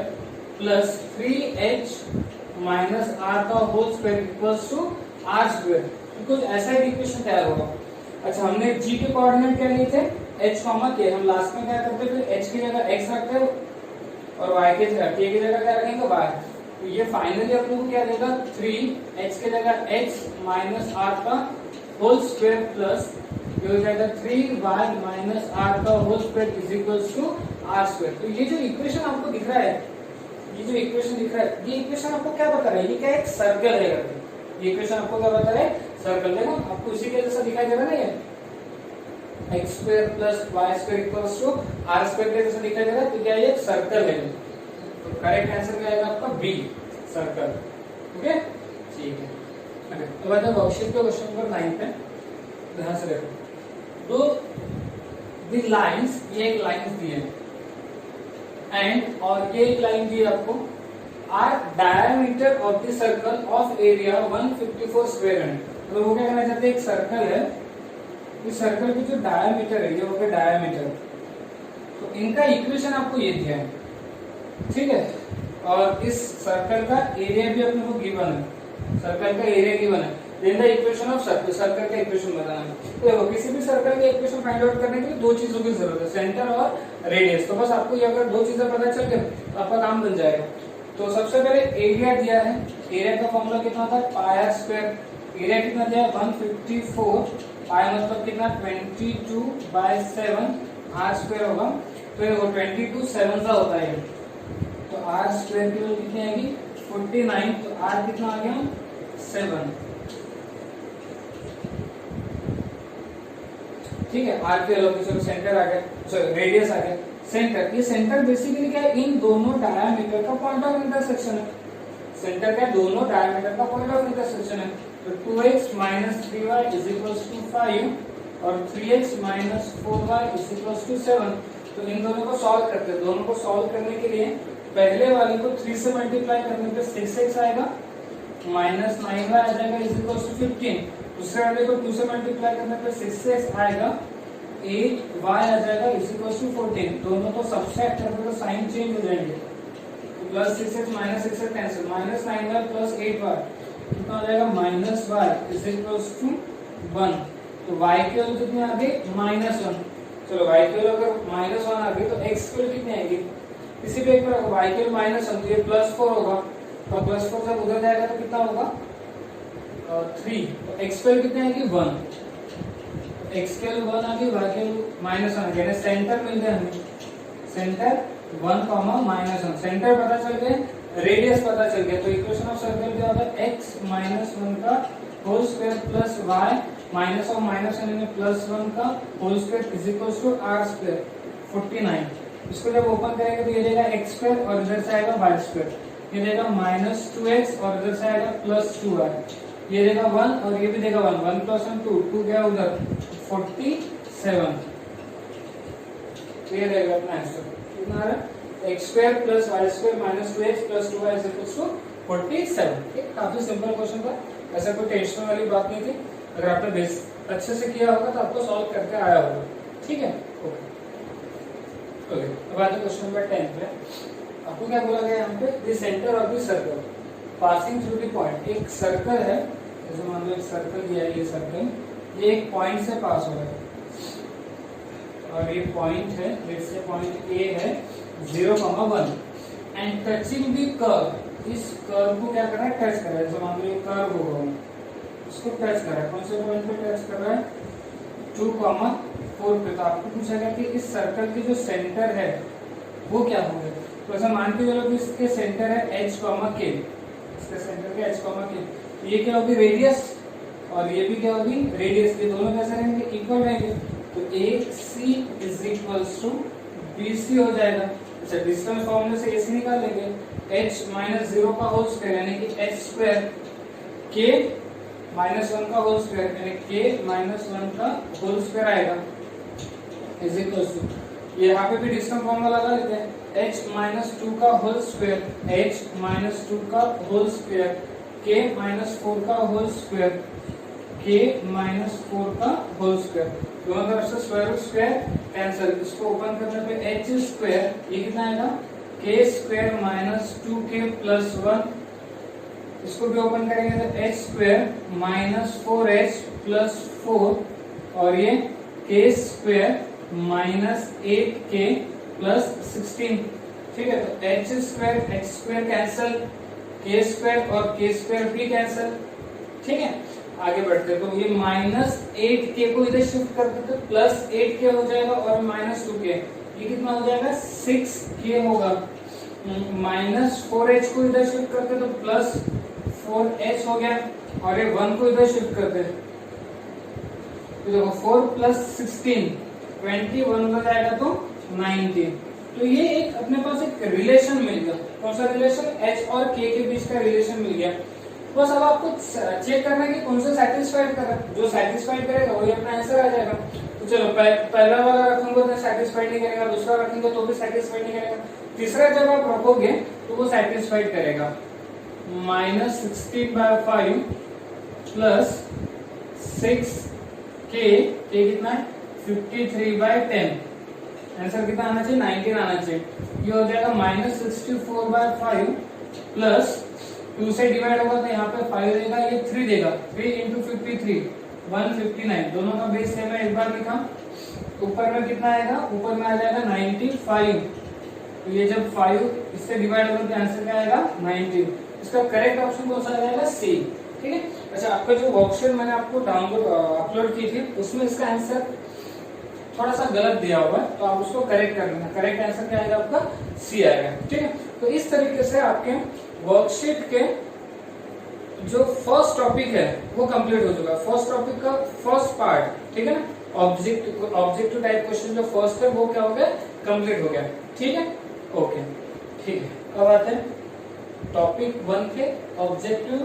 plus 3h - r का होल स्क्वायर = r स्क्वायर। कुछ ऐसा ही इक्वेशन तैयार होगा। अच्छा, हमने g के कोऑर्डिनेट क्या लिए थे, h, k। हम लास्ट में क्या करते थे, h की जगह x रखते हैं और y के जगह k की जगह क्या रखेंगे y। तो ये फाइनली अपने को क्या देगा 3h की जगह x - r का होल स्क्वायर प्लस ये हो जाएगा 3y - r का होल स्क्वायर = r स्क्वायर। तो ये जो इक्वेशन आपको दिख रहा है, ये जो इक्वेशन दिख रहा है, ये इक्वेशन आपको क्या बता रहा है, ये क्या एक सर्कल है करके। ये इक्वेशन आपको क्या बता रहा है, सर्कल। देखो आपको इसी के जैसा दिखाई दे रहा है ना, ये x square plus y square = r square के जैसा दिखाई दे रहा है। तो क्या ये एक सर्कल है। तो करेक्ट आंसर क्या आएगा आपका बी, सर्कल। ओके, ठीक है। ओके, तो बात है वर्कशीट के क्वेश्चन नंबर 9 पे ध्यान से देखो। तो द लाइंस, ये एक लाइन दी है एंड और ये एक लाइन दी है आपको, are diameter of the circle of area 154 square metre. तो वो क्या कहना चाहते हैं, एक सर्कल है, इस सर्कल की जो डायमीटर है ये हो गया डायमीटर। तो इनका इक्वेशन आपको ये दिया है, ठीक है। और इस सर्कल का एरिया भी अपने को गिवन है, सर्कल का एरिया गिवन है। Then the equation of circle, circle का इक्वेशन बताना है। तो देखो किसी भी सर्कल का इक्वेशन फाइंड आउट करने के लिए दो चीजों की जरूरत है, सेंटर और रेडियस। तो बस आपको ये अगर दो चीजें पता चल गए तो आपका काम बन जाएगा। तो सबसे पहले एरिया दिया है, एरिया का फॉर्मूला कितना था पाई r स्क्वायर। एरिया कितना दिया 154 पाई मतलब कितना 22/7 आर स्क्वायर होगा। तो वो 22 7 सा होता है, तो आर स्क्वायर की वैल्यू कितनी आएगी 49। तो आर कितना आ गया 7। ठीक है, आर के लोग चलो सेंटर आ गया, सॉरी रेडियस आ गया। सेंटर, ये सेंटर बेसिकली क्या है, इन दोनों डायमीटर का पॉइंट ऑफ इंटरसेक्शन है। सेंटर क्या है, दोनों डायमीटर का पॉइंट ऑफ इंटरसेक्शन है। तो 2x - 3y = 5 और 3x - 4y = 7। तो इन दोनों को सॉल्व करते हैं। दोनों को सॉल्व करने के लिए पहले वाले को 3 से मल्टीप्लाई करने पे 6x आएगा, -9y आ जाएगा = 15। दूसरे वाले को 2 से मल्टीप्लाई करने पे 6x आएगा, 8y आ जाएगा = 14। दोनों को सब्ट्रैक्ट करने पे साइन चेंज हो जाएंगे, तो +6x - 6x cancel, -9y + 8y कितना हो जाएगा -y = 1। तो y की वैल्यू कितनी आ गई -1। चलो y की वैल्यू अगर -1 आ गई तो x की वैल्यू कितनी आएगी, किसी भी एक पर y की वैल्यू -1 तो ये +4 होगा, तो +4 जब उधर जाएगा तो कितना होगा 3। तो x की वैल्यू कितनी आएगी 1। x की वैल्यू 1 आ गई, y की वैल्यू -1 आ गई, सेंटर मिल गया हमें। सेंटर 1, -1 सेंटर पता चल गया, रेडियस पता चल गया। तो इक्वेशन ऑफ सर्कल क्या होता है, x - 1 का whole square plus y minus of -1 यानी +1 का होल स्क्वायर = r स्क्वायर 49। इसको जब ओपन करेंगे तो ये देगा x स्क्वायर और इधर से आएगा y स्क्वायर, ये देगा -2x और इधर से आएगा +2y, ये देगा 1 और ये भी देगा 1, 1 + 1 2, 2 गया उधर 47। ये रहेगा अपना आंसर। कितना आ रहा है, x square plus y square minus 2x plus 2y = 47। ठीक, काफी सिंपल क्वेश्चन था, ऐसा कोई टेंशन वाली बात नहीं थी। अगर आपने बेस अच्छे से किया होगा तो आपको सॉल्व करके आया होगा। ठीक है, ओके। अब आते क्वेश्चन नंबर 10 पे। आपको क्या बोला गया यहाँ पे, the centre of the circle passing through the point. एक सर्कल है, जैसे मान लो एक सर्कल दिया है, ये सर्कल ये एक पॉइंट से पास हो रहा है और ये पॉइंट है, लेट्स से पॉइंट A है 0,1 एंड टचिंग द कर्व। इस कर्व को क्या कर रहा है, टच कर रहा है। जैसे मान लो ये कर्व होगा, इसको टच कर रहा है, कौन से पॉइंट पे टच कर रहा है 2,4 पे। तो आपको पूछा गया कि इस सर्कल की जो सेंटर है वो क्या होगा। तो ऐसा मान के चलो कि इसके सेंटर है h, k, इसके सेंटर के h, k। तो ये क्या होगी रेडियस और ये भी क्या होगी रेडियस, ये दोनों कैसे रहेंगे इक्वल रहेंगे। तो AC = BC हो जाएगा। अच्छा, डिस्टेंस फॉर्मूले से AC निकाल लेंगे, h - 0 का होल स्क्वायर यानी कि h स्क्वायर, k - 1 का होल स्क्वायर यानी k - 1 का होल स्क्वायर आएगा = ये यहाँ पे भी डिस्टेंस फॉर्मूला लगा लेते हैं, h - 2 का होल स्क्वायर, h - 2 का होल स्क्वायर, k - 4 का होल स्क्वायर, k - 4 का होल स्क्वायर। दोनों तरफ से स्क्वायर रूट स्क्वायर कैंसिल, इसको ओपन करने पे h स्क्वायर, ये कितना आएगा k स्क्वायर - 2k + 1, इसको भी ओपन करेंगे तो h स्क्वायर - 4h + 4 और ये k स्क्वायर - 8k + 16। ठीक है, तो h square cancel, k square और k स्क्वायर भी कैंसिल। ठीक है, आगे बढ़ते तो ये -8k को इधर शिफ्ट कर देते तो +8k हो जाएगा और -2k, ये कितना हो जाएगा 6k होगा। -4h को इधर शिफ्ट करते तो +4h हो गया और ये 1 को इधर शिफ्ट करते तो देखो 4 + 16 21 हो जाएगा तो 19। तो ये एक अपने पास एक रिलेशन मिल गया। कौन सा रिलेशन, h और k के बीच का रिलेशन मिल गया। बस अब आपको चेक करना है कि कौन सा सेटिस्फाइड कर रहा है, जो सेटिस्फाइड करेगा वही अपना आंसर आ जाएगा। तो चलो पहला वाला रखूंगा तो सेटिस्फाइड नहीं करेगा, दूसरा रखूंगा तो भी सेटिस्फाइड नहीं करेगा, तीसरा जब आप रखोगे तो वो सेटिस्फाइड करेगा। -16/5 + 6k, k कितना है 53/10, आंसर कितना आना चाहिए 19 आना चाहिए। ये हो जाएगा -64/5 प्लस 2 से डिवाइड होगा तो यहाँ पे 5 देगा, ये 3 देगा, 3 × 53 159। दोनों का बेस है, मैं एक बार लिखा, ऊपर में कितना आएगा, ऊपर में आ जाएगा 95। तो ये जब 5 इससे डिवाइड होगा तो आंसर क्या आएगा 19। इसका करेक्ट ऑप्शन कौन सा आ जाएगा सी। ठीक है। अच्छा, आपका जो वर्कशीट मैंने आपको डाउनलोड अपलोड की थी उसमें इसका आंसर थोड़ा सा गलत दिया हुआ है, तो आप उसको करेक्ट कर लेना। करेक्ट आंसर क्या आएगा आपका? सी आएगा। ठीक है, तो इस तरीके से आपके वर्कशीट के जो फर्स्ट टॉपिक है वो कंप्लीट हो चुका है। फर्स्ट टॉपिक का फर्स्ट पार्ट, ठीक है ना, ऑब्जेक्टिव टाइप क्वेश्चन जो फर्स्ट है वो क्या हो गया? कंप्लीट हो गया। ठीक है, ओके, ठीक है। अब आते हैं टॉपिक 1 के ऑब्जेक्टिव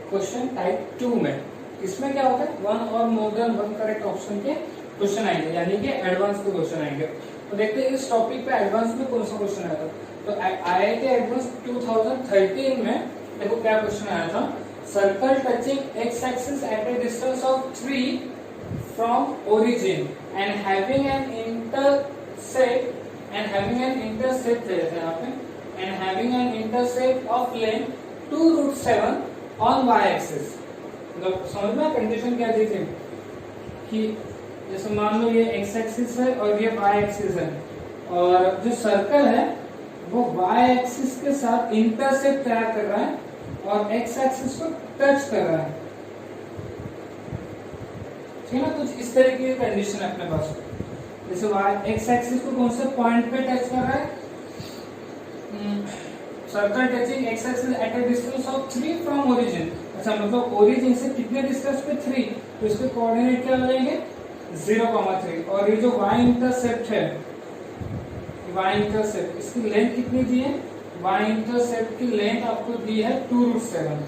क्वेश्चन टाइप 2 में। इसमें क्या होता है? 1 और मोर देन 1 करेक्ट ऑप्शन के क्वेश्चन आएंगे, यानी कि एडवांस के क्वेश्चन आएंगे। तो देखते हैं इस टॉपिक पे एडवांस में कौन सा क्वेश्चन आया था। तो IIT एडवांस 2013 में देखो क्या क्वेश्चन आया था। Circle touching x axis at A distance of 3 from origin and having an intercept यहाँ पे and having an intercept of length 2√7 on y axis. मतलब समझ में कंडीशन क्या दी थी कि जैसे मान लो ये x एक्सिस है और ये y एक्सिस है, और जो सर्कल है वो y एक्सिस के साथ इंटरसेप्ट तैयार कर रहा है और x एक्सिस को टच कर रहा है। ठीक है ना, कुछ इस तरह की कंडीशन है अपने पास। जैसे x एक्सिस को कौन से पॉइंट पे टच कर रहा है? Circle touching x axis at A distance of 3 from origin. अच्छा, मतलब ओरिजिन से कितने डिस्टेंस पे? 3। तो इसके कोऑर्डिनेट क्या हो जाएंगे? 0,3। और ये जो y इंटरसेप्ट है, y इंटरसेप्ट इसकी लेंथ कितनी दी है? y इंटरसेप्ट की लेंथ आपको दी है 2√7।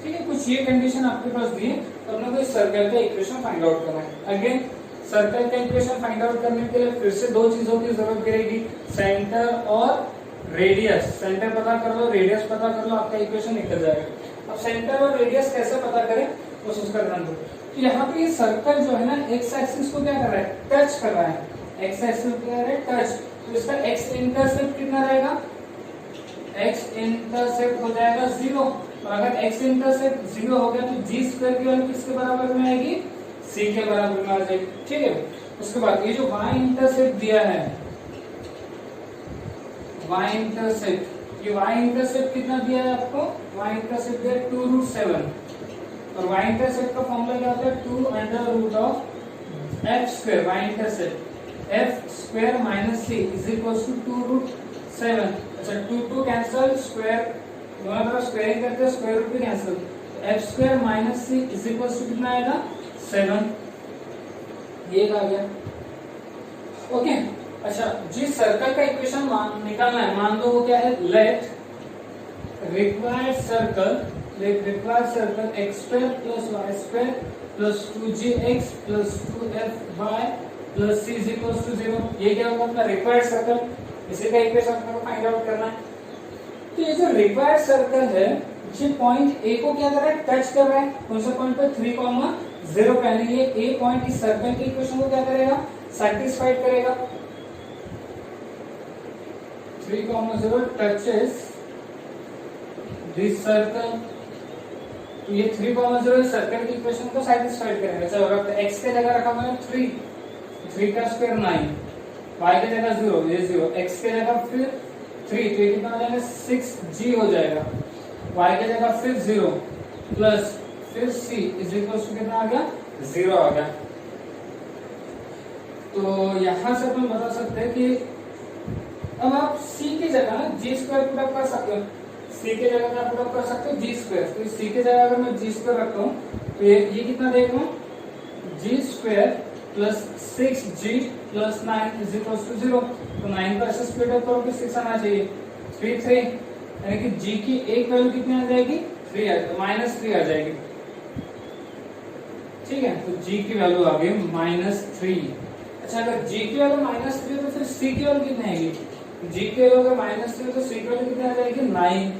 ठीक है, कुछ ये कंडीशन आपके पास दी है। तो अपने को इस सर्कल का इक्वेशन फाइंड आउट करना है। अगेन सर्कल का इक्वेशन फाइंड आउट करने के लिए फिर से दो चीजों की जरूरत पड़ेगी, सेंटर और रेडियस। सेंटर पता कर लो, रेडियस पता कर लो, आपका इक्वेशन निकल जाएगा। अब सेंटर और रेडियस कैसे पता करें बस उसका ध्यान दो। तो यहाँ पे ये सर्कल जो है ना एक्स एक्सिस को क्या कर रहा है? टच कर रहा है। एक्स एक्सिस को क्या कर रहा है? टच। तो इसका एक्स इंटरसेप्ट कितना रहेगा? एक्स इंटरसेप्ट हो जाएगा 0। और अगर एक्स इंटरसेप्ट 0 हो गया तो जी स्क्वायर की वैल्यू किसके बराबर में आएगी? सी के बराबर में आ जाएगी। ठीक है, उसके बाद ये जो y इंटरसेप्ट दिया है, y इंटरसेप्ट, ये y इंटरसेप्ट कितना दिया है आपको? y इंटरसेप्ट दिया 2√7। और y इंटरसेप्ट का फॉर्मूला क्या होता है? 2√f square y intercept f square minus c is equal to 2√7। अच्छा, 2 कैंसिल, स्क्वायर दोनों तरफ स्क्वायरिंग करते हैं, स्क्वायर रूट भी cancel. f square minus c is equal to कितना आएगा? 7। ये आ गया। ओके, अच्छा, जिस सर्कल का इक्वेशन निकालना है, मान लो वो क्या है? Let required circle x square plus y square plus 2gx plus 2fy plus c is equal to 0। ये क्या होगा? अपना रिक्वायर्ड सर्कल। इसी का इक्वेशन आपको फाइंड आउट करना है। तो ये जो रिक्वायर्ड सर्कल है, ये पॉइंट ए को क्या कर रहा है? टच कर रहा है। कौन सा पॉइंट पे? 3,0 पे। यानी ये ए पॉइंट इस सर्कल के इक्वेशन को क्या करेगा? सैटिस्फाइड करेगा। 3,0 टचेस दिस सर्कल। तो ये 3,0 सर्कल की इक्वेशन को सैटिस्फाइड करेगा। चलो, अगर x के जगह रखा मैंने 3 का स्क्वायर 9, y के जगह 0, ये 0, x के जगह फिर 3, तो ये कितना हो जाएगा? 6g हो जाएगा। y के जगह फिर 0 प्लस फिर c इज इक्वल टू कितना आ गया? 0 आ गया। तो यहां से अपन बता सकते हैं कि अब आप c की जगह ना g स्क्वायर पुट अप कर सकते हो। c के जगह आप पुट अप कर सकते हो g स्क्वायर। तो c के जगह अगर मैं g स्क्वायर रखता हूँ तो ये कितना देगा? g square plus 6g plus 9 is equal to 0। तो 9 का ऐसे स्प्लिट अप करो कि 6 आना चाहिए। 3 यानी कि g की एक वैल्यू कितनी आ जाएगी? 3 आ जाएगी, -3 आ जाएगी। ठीक है, तो g की वैल्यू आ गई -3। अच्छा, अगर g की वैल्यू -3 तो फिर c की वैल्यू कितनी आएगी? g की वैल्यू अगर -3 तो c की वैल्यू कितनी आ जाएगी? 9।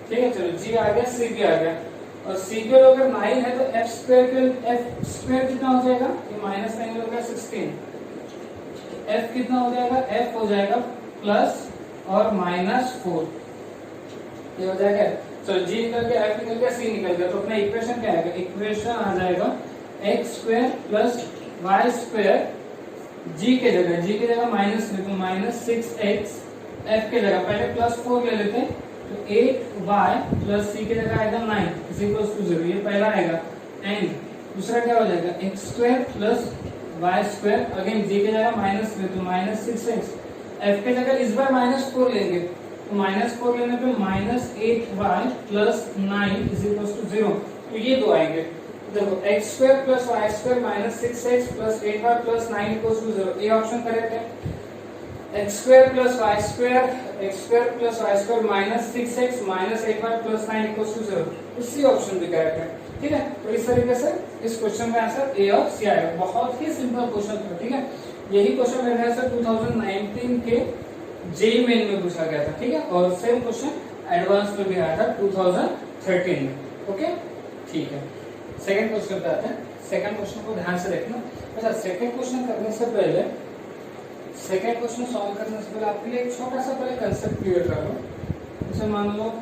ठीक है, चलो g आ गया, c भी आ गया। और c की वैल्यू अगर 9 है तो f स्क्वायर कितना हो जाएगा? ये -9 हो गया 16। f कितना हो जाएगा? f हो जाएगा प्लस और -4। ये हो जाएगा। चलो, g निकल गया, f निकल गया, c निकल गया। तो अपना इक्वेशन क्या आएगा? इक्वेशन आ जाएगा x square plus y square g के जगह -3 तो -6x, f के जगह पहले +4 ले लेते हैं तो 8y प्लस सी की जगह आएगा 9 इज इक्वल्स टू 0, ये पहला आएगा। एंड दूसरा क्या हो जाएगा, x square plus Y square, again g की जगह माइनस में तो माइनस 6x, एफ की जगह इस बार -4 लेंगे तो -4 लेने पे -8y plus 9 is equals to 0, तो ये दो आएंगे। देखो x square plus Y square -6x plus 8y plus 9 equals to 0, ये ऑप्शन करेक्ट है। x square plus Y square -6x minus 8y plus 9 equals to 0, इसी ऑप्शन भी करेक्ट है। ठीक है, तो इस तरीके से इस क्वेश्चन का आंसर ए और सी आएगा। बहुत ही सिंपल क्वेश्चन था। ठीक है, यही क्वेश्चन मेरे ख्याल से 2019 के जेईई मेन में पूछा गया था। ठीक है, और सेम क्वेश्चन एडवांस में भी आया था 2013 में। ओके, ठीक है, सेकंड क्वेश्चन पे आते हैं। सेकंड क्वेश्चन को ध्यान से देखना। अच्छा, सेकंड क्वेश्चन करने से पहले सेकंड क्वेश्चन सॉल्व करने से पहले आपके लिए एक छोटा सा पहले कंसेप्ट क्लियर कर लो। जैसे मान लो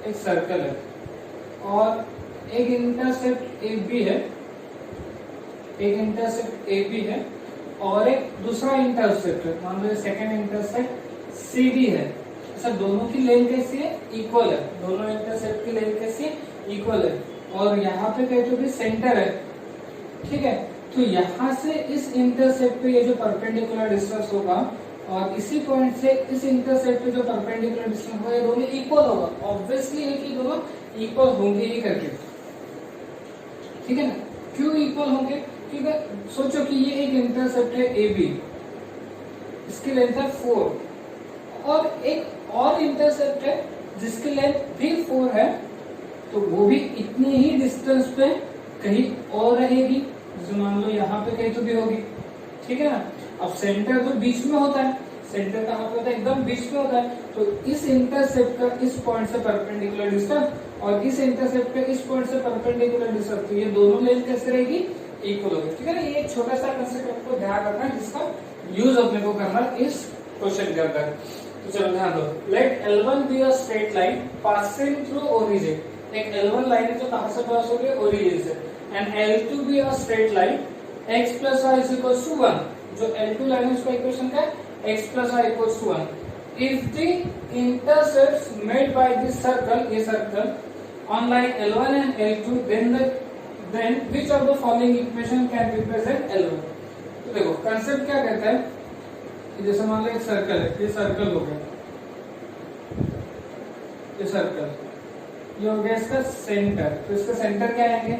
एक सर्कल है और एक इंटरसेप्ट ए बी है, एक इंटरसेप्ट ए बी है और एक दूसरा इंटरसेप्ट है, मान लो सेकंड इंटरसेप्ट सी डी है। अच्छा, दोनों की लेंथ कैसी है, इक्वल है, दोनों इंटरसेप्ट की लेंथ कैसी है, इक्वल है, और यहाँ पे कहते हो कि सेंटर है। ठीक है, तो यहाँ से इस इंटरसेप्ट पे ये जो परपेंडिकुलर डिस्टेंस होगा और इसी पॉइंट से इस इंटरसेप्ट पे जो परपेंडिकुलर डिस्टेंस होगा, ये दोनों इक्वल होगा। ऑब्वियसली है कि दोनों इक्वल होंगे ही करके। ठीक है ना, क्यों इक्वल होंगे, ठीक है, सोचो कि ये एक इंटरसेप्ट है ए बी, इसकी लेंथ है 4 और एक और इंटरसेप्ट है जिसकी लेंथ भी 4 है, तो वो भी इतनी ही डिस्टेंस पे कहीं और रहेगी, जैसे मान लो यहाँ पे कहीं तो भी होगी। ठीक है ना, अब सेंटर तो बीच में होता है, सेंटर कहाँ पे होता है, एकदम बीच में होता है, तो इस इंटरसेप्ट का इस पॉइंट से परपेंडिकुलर डिस्टेंस और इस इंटरसेप्ट का इस पॉइंट से परपेंडिकुलर डिस्टेंस, तो ये दोनों लेंथ कैसे रहेगी, इक्वल होगी। ठीक है ना, ये एक छोटा सा कंसेप्ट आपको ध्यान रखना है जिसका यूज अपने को करना इस क्वेश्चन के अंदर। तो चलो ध्यान दो, let L1 be a straight line passing through origin. एक L1 लाइन है जो कहां से पास हो रही है, ओरिजिन से, and L2 be a straight line x plus y is equal to 1। जो L2 लाइन है उसका इक्वेशन क्या है, x plus y equal to 1। If the intercepts made by this circle, ये circle on line L1 and L2, then which of the following equation can represent L1? तो देखो concept क्या कहता है, जैसे मान लो एक सर्कल है, ये सर्कल हो गया, ये सर्कल, ये हो गया इसका सेंटर, तो इसका सेंटर क्या आएंगे,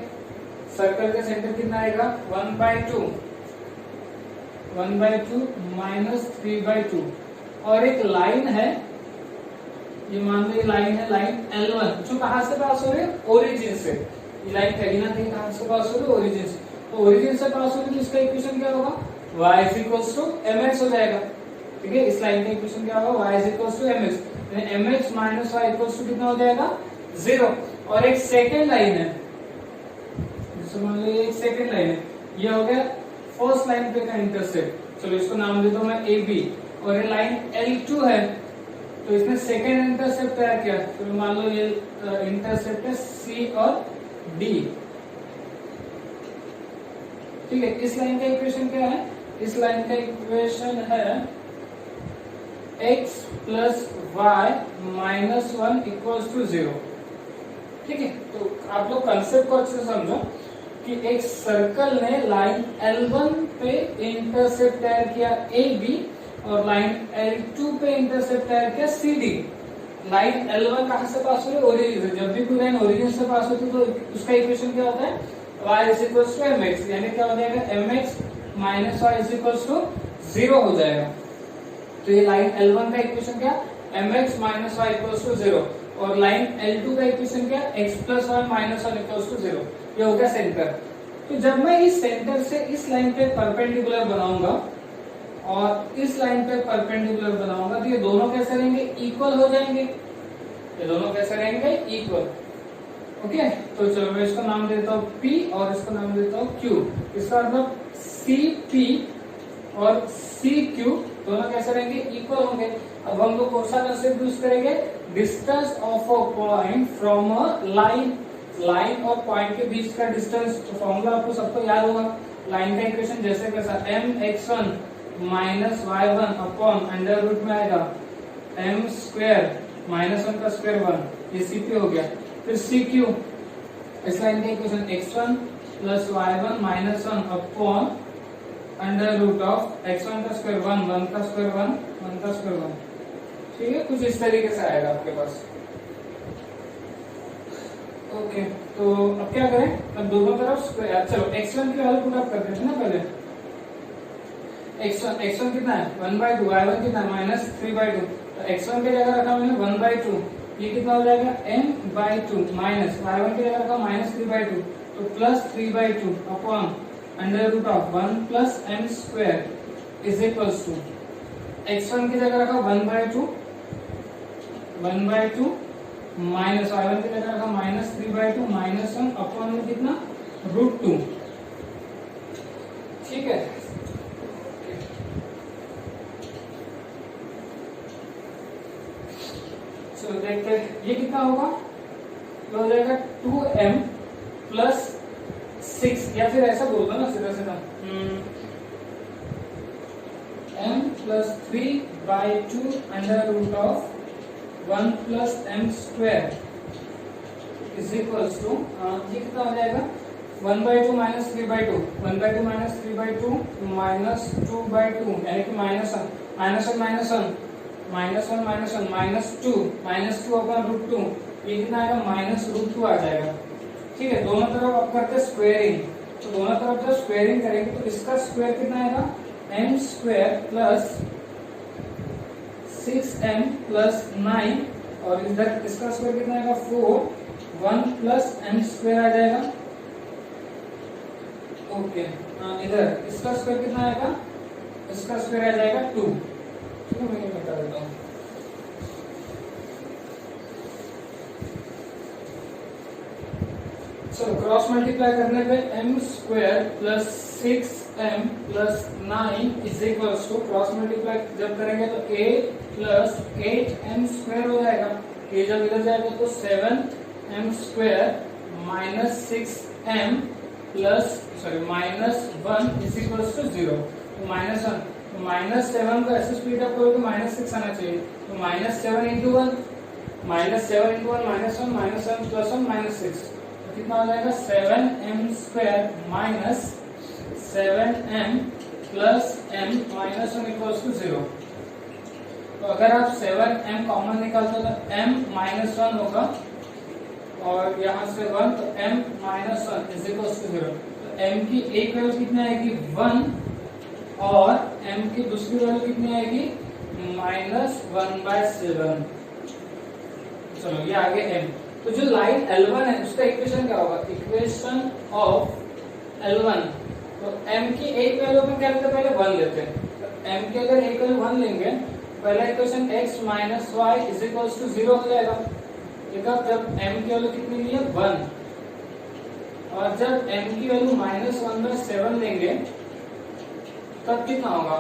सर्कल का सेंटर कितना आएगा, 1/2 माइनस 3/2, और एक लाइन है, ये मान लो ये लाइन है, लाइन L1 जो कहां से पास हो रही है, ओरिजिन से। ये लाइन कहीं ना कहीं कहां से पास हो रही है, ओरिजिन से, तो ओरिजिन से पास हो रही है, तो इसका इक्वेशन क्या होगा, y is equals to mx हो जाएगा। ठीक है, इस लाइन का इक्वेशन क्या होगा, y is equals to mx, यानी mx minus y equals to कितना हो जाएगा, 0। और एक सेकंड लाइन है, जैसे मान लो ये एक सेकंड लाइन है, ये हो गया फर्स्ट लाइन पे का इंटरसेप्ट, चलो इसको नाम देता हूं मैं AB, और ये लाइन L2 है, तो इसने सेकेंड इंटरसेप्ट तैयार किया, तो मान लो ये इंटरसेप्ट है C और D। ठीक है, इस लाइन का इक्वेशन क्या है, इस लाइन का इक्वेशन है x plus y minus 1 equals to 0। ठीक है, तो आप लोग कंसेप्ट को अच्छे से समझो कि एक सर्कल ने लाइन L1 पे इंटरसेप्ट तैयार किया AB और लाइन L2 पे इंटरसेप्ट तैयार किया CD। लाइन L1 कहां से पास हो रही है, ओरिजिन से। जब भी कोई लाइन ओरिजिन से पास होती है तो उसका इक्वेशन क्या होता है, y is equals to mx, यानी क्या हो जाएगा, mx minus y is equals to 0 हो जाएगा। तो ये लाइन L1 का इक्वेशन क्या, mx minus y equals to 0, और लाइन L2 का इक्वेशन क्या, x plus 1 minus 1 equals to 0। ये हो गया सेंटर। तो जब मैं इस सेंटर से इस लाइन पे परपेंडिकुलर बनाऊंगा और इस लाइन पे परपेंडिकुलर बनाऊंगा, तो ये दोनों कैसे रहेंगे, इक्वल हो जाएंगे, ये दोनों कैसे रहेंगे, इक्वल। ओके, तो चलो मैं इसको नाम देता हूँ P और इसको नाम देता हूँ Q। इसका मतलब CP और CQ दोनों कैसे रहेंगे, इक्वल होंगे। अब हम लोग कौन सा कंसेप्ट यूज करेंगे, distance of a point from a line. Line और पॉइंट के बीच का डिस्टेंस, तो फॉर्मूला आपको सबको याद होगा। लाइन का इक्वेशन जैसे कैसा, mx1 minus y1 upon under root में आएगा m² -1 का स्क्वायर 1, ये CP हो गया। फिर CQ, इस लाइन का equation x1 plus y1 minus 1 upon under root of x1 का स्क्वायर 1, 1 का स्क्वायर 1, 1 का स्क्वायर 1। ठीक है, कुछ इस तरीके से आएगा आपके पास। ओके, तो अब क्या करें, अब दोनों तरफ स्क्वायर, चलो x1 की वैल्यू पुट अप कर देते हैं ना पहले। x1 कितना है 1/2, y1 कितना है -3/2, तो x1 की जगह रखा मैंने 1/2, ये कितना हो जाएगा m/2 माइनस y1 की जगह रखा -3/2, तो +3/2 upon under root of 1 plus m square is equals to x1 की जगह रखा 1/2 माइनस y1 की जगह रखा -3/2 माइनस 1 अपॉन में कितना √2। ठीक है, चलो देखते हैं ये कितना होगा, तो हो जाएगा 2m प्लस 6, या फिर ऐसा बोल दो ना सीधा सीधा m plus 3/2 under root of 1 plus m square is equals to, ये कितना हो जाएगा 1/2 माइनस 3/2, 1/2 माइनस 3/2 माइनस 2/2, यानी कि -1 अपॉन √2, ये कितना आएगा -√2 आ जाएगा। ठीक है, दोनों तरफ अब करते स्क्वायरिंग, तो दोनों तरफ जब स्क्वायरिंग करेंगे तो इसका स्क्वायर कितना आएगा m square plus 6m plus 9, और इधर इसका स्क्वायर कितना आएगा 4, 1 प्लस m स्क्वायर आ जाएगा। ओके, इधर इसका स्क्वायर कितना आएगा, इसका स्क्वायर आ जाएगा 2। चलो मैं बता देता हूँ, चलो क्रॉस मल्टीप्लाई करने पे m square plus 6m plus 9 is equals to, cross multiply जब करेंगे तो 8 प्लस 8m स्क्वायर हो जाएगा, ये जब इधर जाएगा तो 7m square minus 6m plus minus 1 is equals to 0, तो -1, तो -7 को ऐसे स्पीड अप करो तो -6 आना चाहिए, तो -7 इंटू 1 -1 प्लस 1 -6, तो कितना हो जाएगा 7m square minus 7m plus m minus 1 equals to 0। तो अगर आप 7m कॉमन निकालते हो तो m -1 होगा, और यहाँ से 1, तो m -1 इज इक्वल्स टू 0। तो m की एक वैल्यू कितनी आएगी 1, और m की दूसरी वैल्यू कितनी आएगी -1/7। चलो ये आगे m, तो जो लाइन L1 है उसका इक्वेशन क्या होगा, इक्वेशन ऑफ L1, तो m की एक वैल्यू में क्या लेते हैं, पहले 1 लेते हैं, तो m की अगर एक वैल्यू 1 लेंगे, पहला equation x minus y is equals to 0 हो जाएगा। जब m की वैल्यू कितनी ली है 1, और जब m की वैल्यू -1/7 लेंगे तब कितना होगा,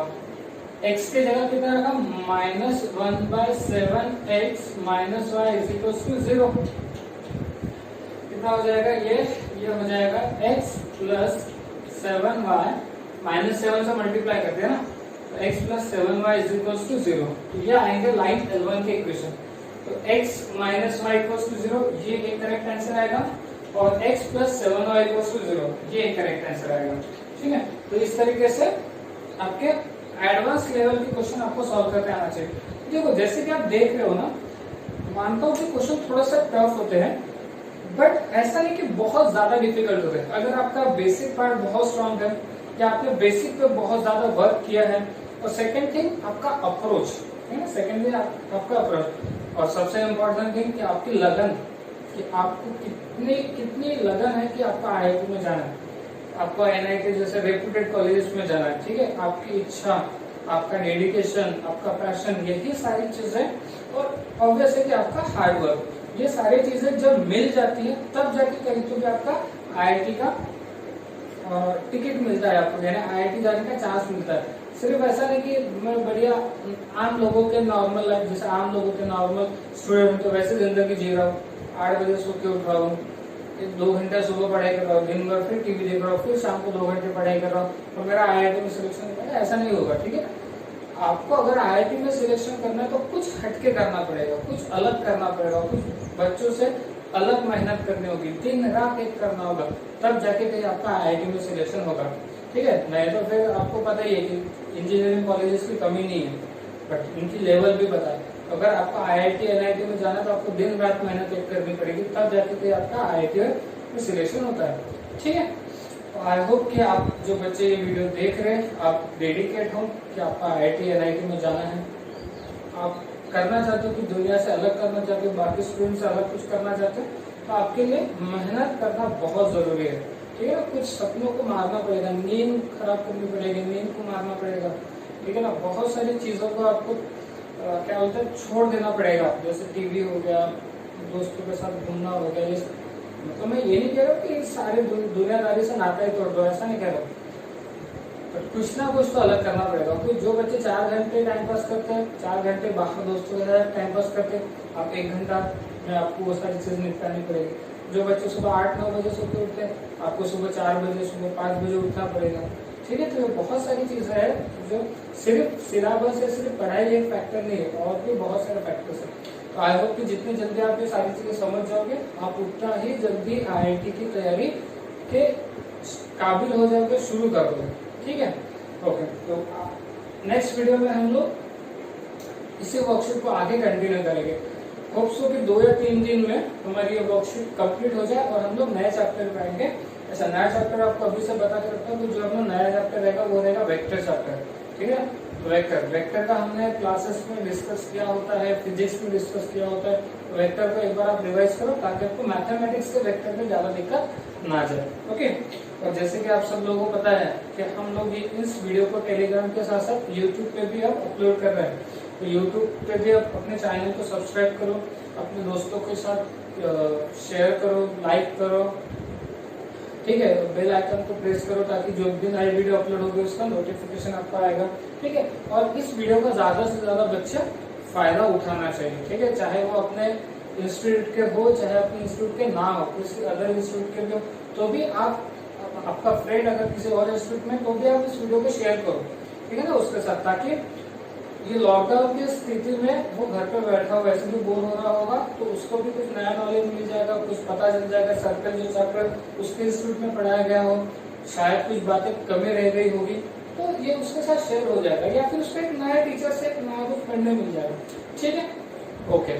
x के जगह कितना रखा -1/7 x minus y is equals to 0, कितना हो जाएगा ये हो जाएगा x प्लस 7y, -7 से मल्टीप्लाई करते हैं ना, तो x plus 7y is equals to 0, तो ये आएंगे लाइन L1 के इक्वेशन। तो x minus y equals to 0, ये एक करेक्ट आंसर आएगा, और x plus 7y equals to 0, ये एक करेक्ट आंसर आएगा। ठीक है, तो इस तरीके से आपके एडवांस लेवल के क्वेश्चन आपको सॉल्व करते आना चाहिए। देखो जैसे कि आप देख रहे हो ना, मानता हूँ कि क्वेश्चन थोड़ा सा टफ होते हैं, बट ऐसा नहीं कि बहुत ज्यादा डिफिकल्ट होते हैं। अगर आपका बेसिक पार्ट बहुत स्ट्रांग है, या आपने बेसिक पे बहुत ज्यादा वर्क किया है, और सेकंड थिंग आपका अप्रोच है ना, सेकंडली आपका अप्रोच, और सबसे इम्पोर्टेंट थिंग कि आपकी लगन, कि आपको कितनी लगन है कि आपका IIT में जाना है, आपको NIT जैसे रेप्यूटेड कॉलेजेस में जाना है। ठीक है, आपकी इच्छा, आपका डेडिकेशन, आपका पैशन, यही सारी चीजें, और ऑब्वियस है कि आपका हार्ड वर्क, ये सारी चीजें जब मिल जाती है तब जाके कहीं तो भी आपका IIT का टिकट मिलता है आपको, यानी IIT जाने का चांस मिलता है। सिर्फ ऐसा नहीं कि मैं बढ़िया आम लोगों के नॉर्मल लाइफ, जैसे आम लोगों के नॉर्मल स्टूडेंट तो वैसे जिंदगी जी रहा हूँ, 8 बजे सो के उठ रहा हूँ, 2 घंटा सुबह पढ़ाई कर रहा हूँ, दिन भर फिर टीवी देख रहा हूँ, फिर शाम को 2 घंटे पढ़ाई कर रहा हूँ, और मेरा IIT में सिलेक्शन, ऐसा नहीं होगा। ठीक है, आपको अगर आईआईटी में सिलेक्शन करना है तो कुछ हटके करना पड़ेगा, कुछ अलग करना पड़ेगा, कुछ बच्चों से अलग मेहनत करनी होगी, दिन रात एक करना होगा, तब जाके कहीं आपका आईआईटी में सिलेक्शन होगा। ठीक है, नहीं तो फिर आपको पता ही है कि इंजीनियरिंग कॉलेजेस की कमी नहीं है, बट इनकी लेवल भी पता है। अगर आपको आईआईटी एनआईटी में जाना है तो आपको दिन रात मेहनत एक करनी पड़ेगी, तब जाके कहीं आपका आईआईटी में सिलेक्शन होता है। ठीक है, आई होप कि आप जो बच्चे ये वीडियो देख रहे हैं आप डेडिकेट हो कि आपका आईआईटी एनआईटी में जाना है, आप करना चाहते हो कि दुनिया से अलग करना चाहते हो, बाकी स्टूडेंट से अलग कुछ करना चाहते हो, तो आपके लिए मेहनत करना बहुत जरूरी है। ठीक है ना, कुछ सपनों को मारना पड़ेगा, नींद खराब करनी पड़ेगी, नींद को मारना पड़ेगा। ठीक है ना, बहुत सारी चीजों को आपको क्या बोलते हैं छोड़ देना पड़ेगा, जैसे टीवी हो गया, दोस्तों के साथ घूमना हो गया। तो मैं ये नहीं कह रहा हूँ कि सारे दुनियादारी से नाता ही तोड़ दो, ऐसा नहीं कह रहा हूँ, बट कुछ ना कुछ तो अलग करना पड़ेगा। क्योंकि जो बच्चे 4 घंटे टाइम पास करते हैं, 4 घंटे बाहर दोस्तों के साथ टाइम पास करते हैं, आप 1 घंटा में आपको वो सारी चीज निपटानी पड़ेगी। जो बच्चे सुबह 8-9 बजे सोते उठते हैं, आपको सुबह 4 बजे सुबह 5 बजे उठना पड़ेगा। ठीक है, तो ये बहुत सारी चीजें हैं जो सिर्फ सिलेबस या सिर्फ पढ़ाई एक फैक्टर नहीं है, और भी बहुत सारे फैक्टर्स हैं। तो आई होप कि जितनी जल्दी आप ये सारी चीजें समझ जाओगे, आप उतना ही जल्दी आईआईटी की तैयारी के काबिल हो जाओगे, शुरू कर दोगे। ठीक है, ओके। तो नेक्स्ट वीडियो में हम लोग इसी वर्कशीट को आगे कंटिन्यू करेंगे। होप सो कि 2 या 3 दिन में हमारी ये वर्कशीट कंप्लीट हो जाए और हम लोग नए चैप्टर पे आएंगे। ऐसा नया चैप्टर आपको अभी से बता के रखता हूँ, तो जो अपना नया चैप्टर रहेगा वो रहेगा वेक्टर चैप्टर। ठीक है, वेक्टर का हमने क्लासेस में डिस्कस किया होता है, फिजिक्स में डिस्कस किया होता है। तो वेक्टर को एक बार आप रिवाइज करो ताकि आपको मैथमेटिक्स के वेक्टर में ज्यादा दिक्कत ना जाए। ओके, और जैसे कि आप सब लोगों को पता है कि हम लोग इस वीडियो को टेलीग्राम के साथ साथ यूट्यूब पे भी आप अपलोड कर रहे हैं। तो यूट्यूब पे भी आप अपने चैनल को सब्सक्राइब करो, अपने दोस्तों के साथ शेयर करो, लाइक करो। ठीक है, बेल आइकन को प्रेस करो ताकि जो भी नई वीडियो अपलोड होगी उसका नोटिफिकेशन आपको आएगा। ठीक है, और इस वीडियो का ज्यादा से ज्यादा बच्चे फायदा उठाना चाहिए। ठीक है, चाहे वो अपने इंस्टीट्यूट के हो, चाहे अपने इंस्टीट्यूट के ना हो, किसी अदर इंस्टीट्यूट के भी हो, तो भी आपका फ्रेंड अगर किसी और इंस्टीट्यूट में, तो भी आप इस वीडियो को शेयर करो। ठीक है ना, उसके साथ, ताकि ये लॉकडाउन की स्थिति में वो घर पे बैठा हुआ वैसे भी बोर हो रहा होगा, तो उसको भी कुछ नया नॉलेज मिल जाएगा, कुछ पता चल जाएगा। सर्कल जो चैप्टर उसके इंस्टीट्यूट में पढ़ाया गया हो, शायद कुछ बातें कमी रह गई होगी, तो ये उसके साथ शेयर हो जाएगा, या फिर उसको एक नया टीचर से नया कुछ पढ़ने मिल जाएगा। ठीक है, ओके।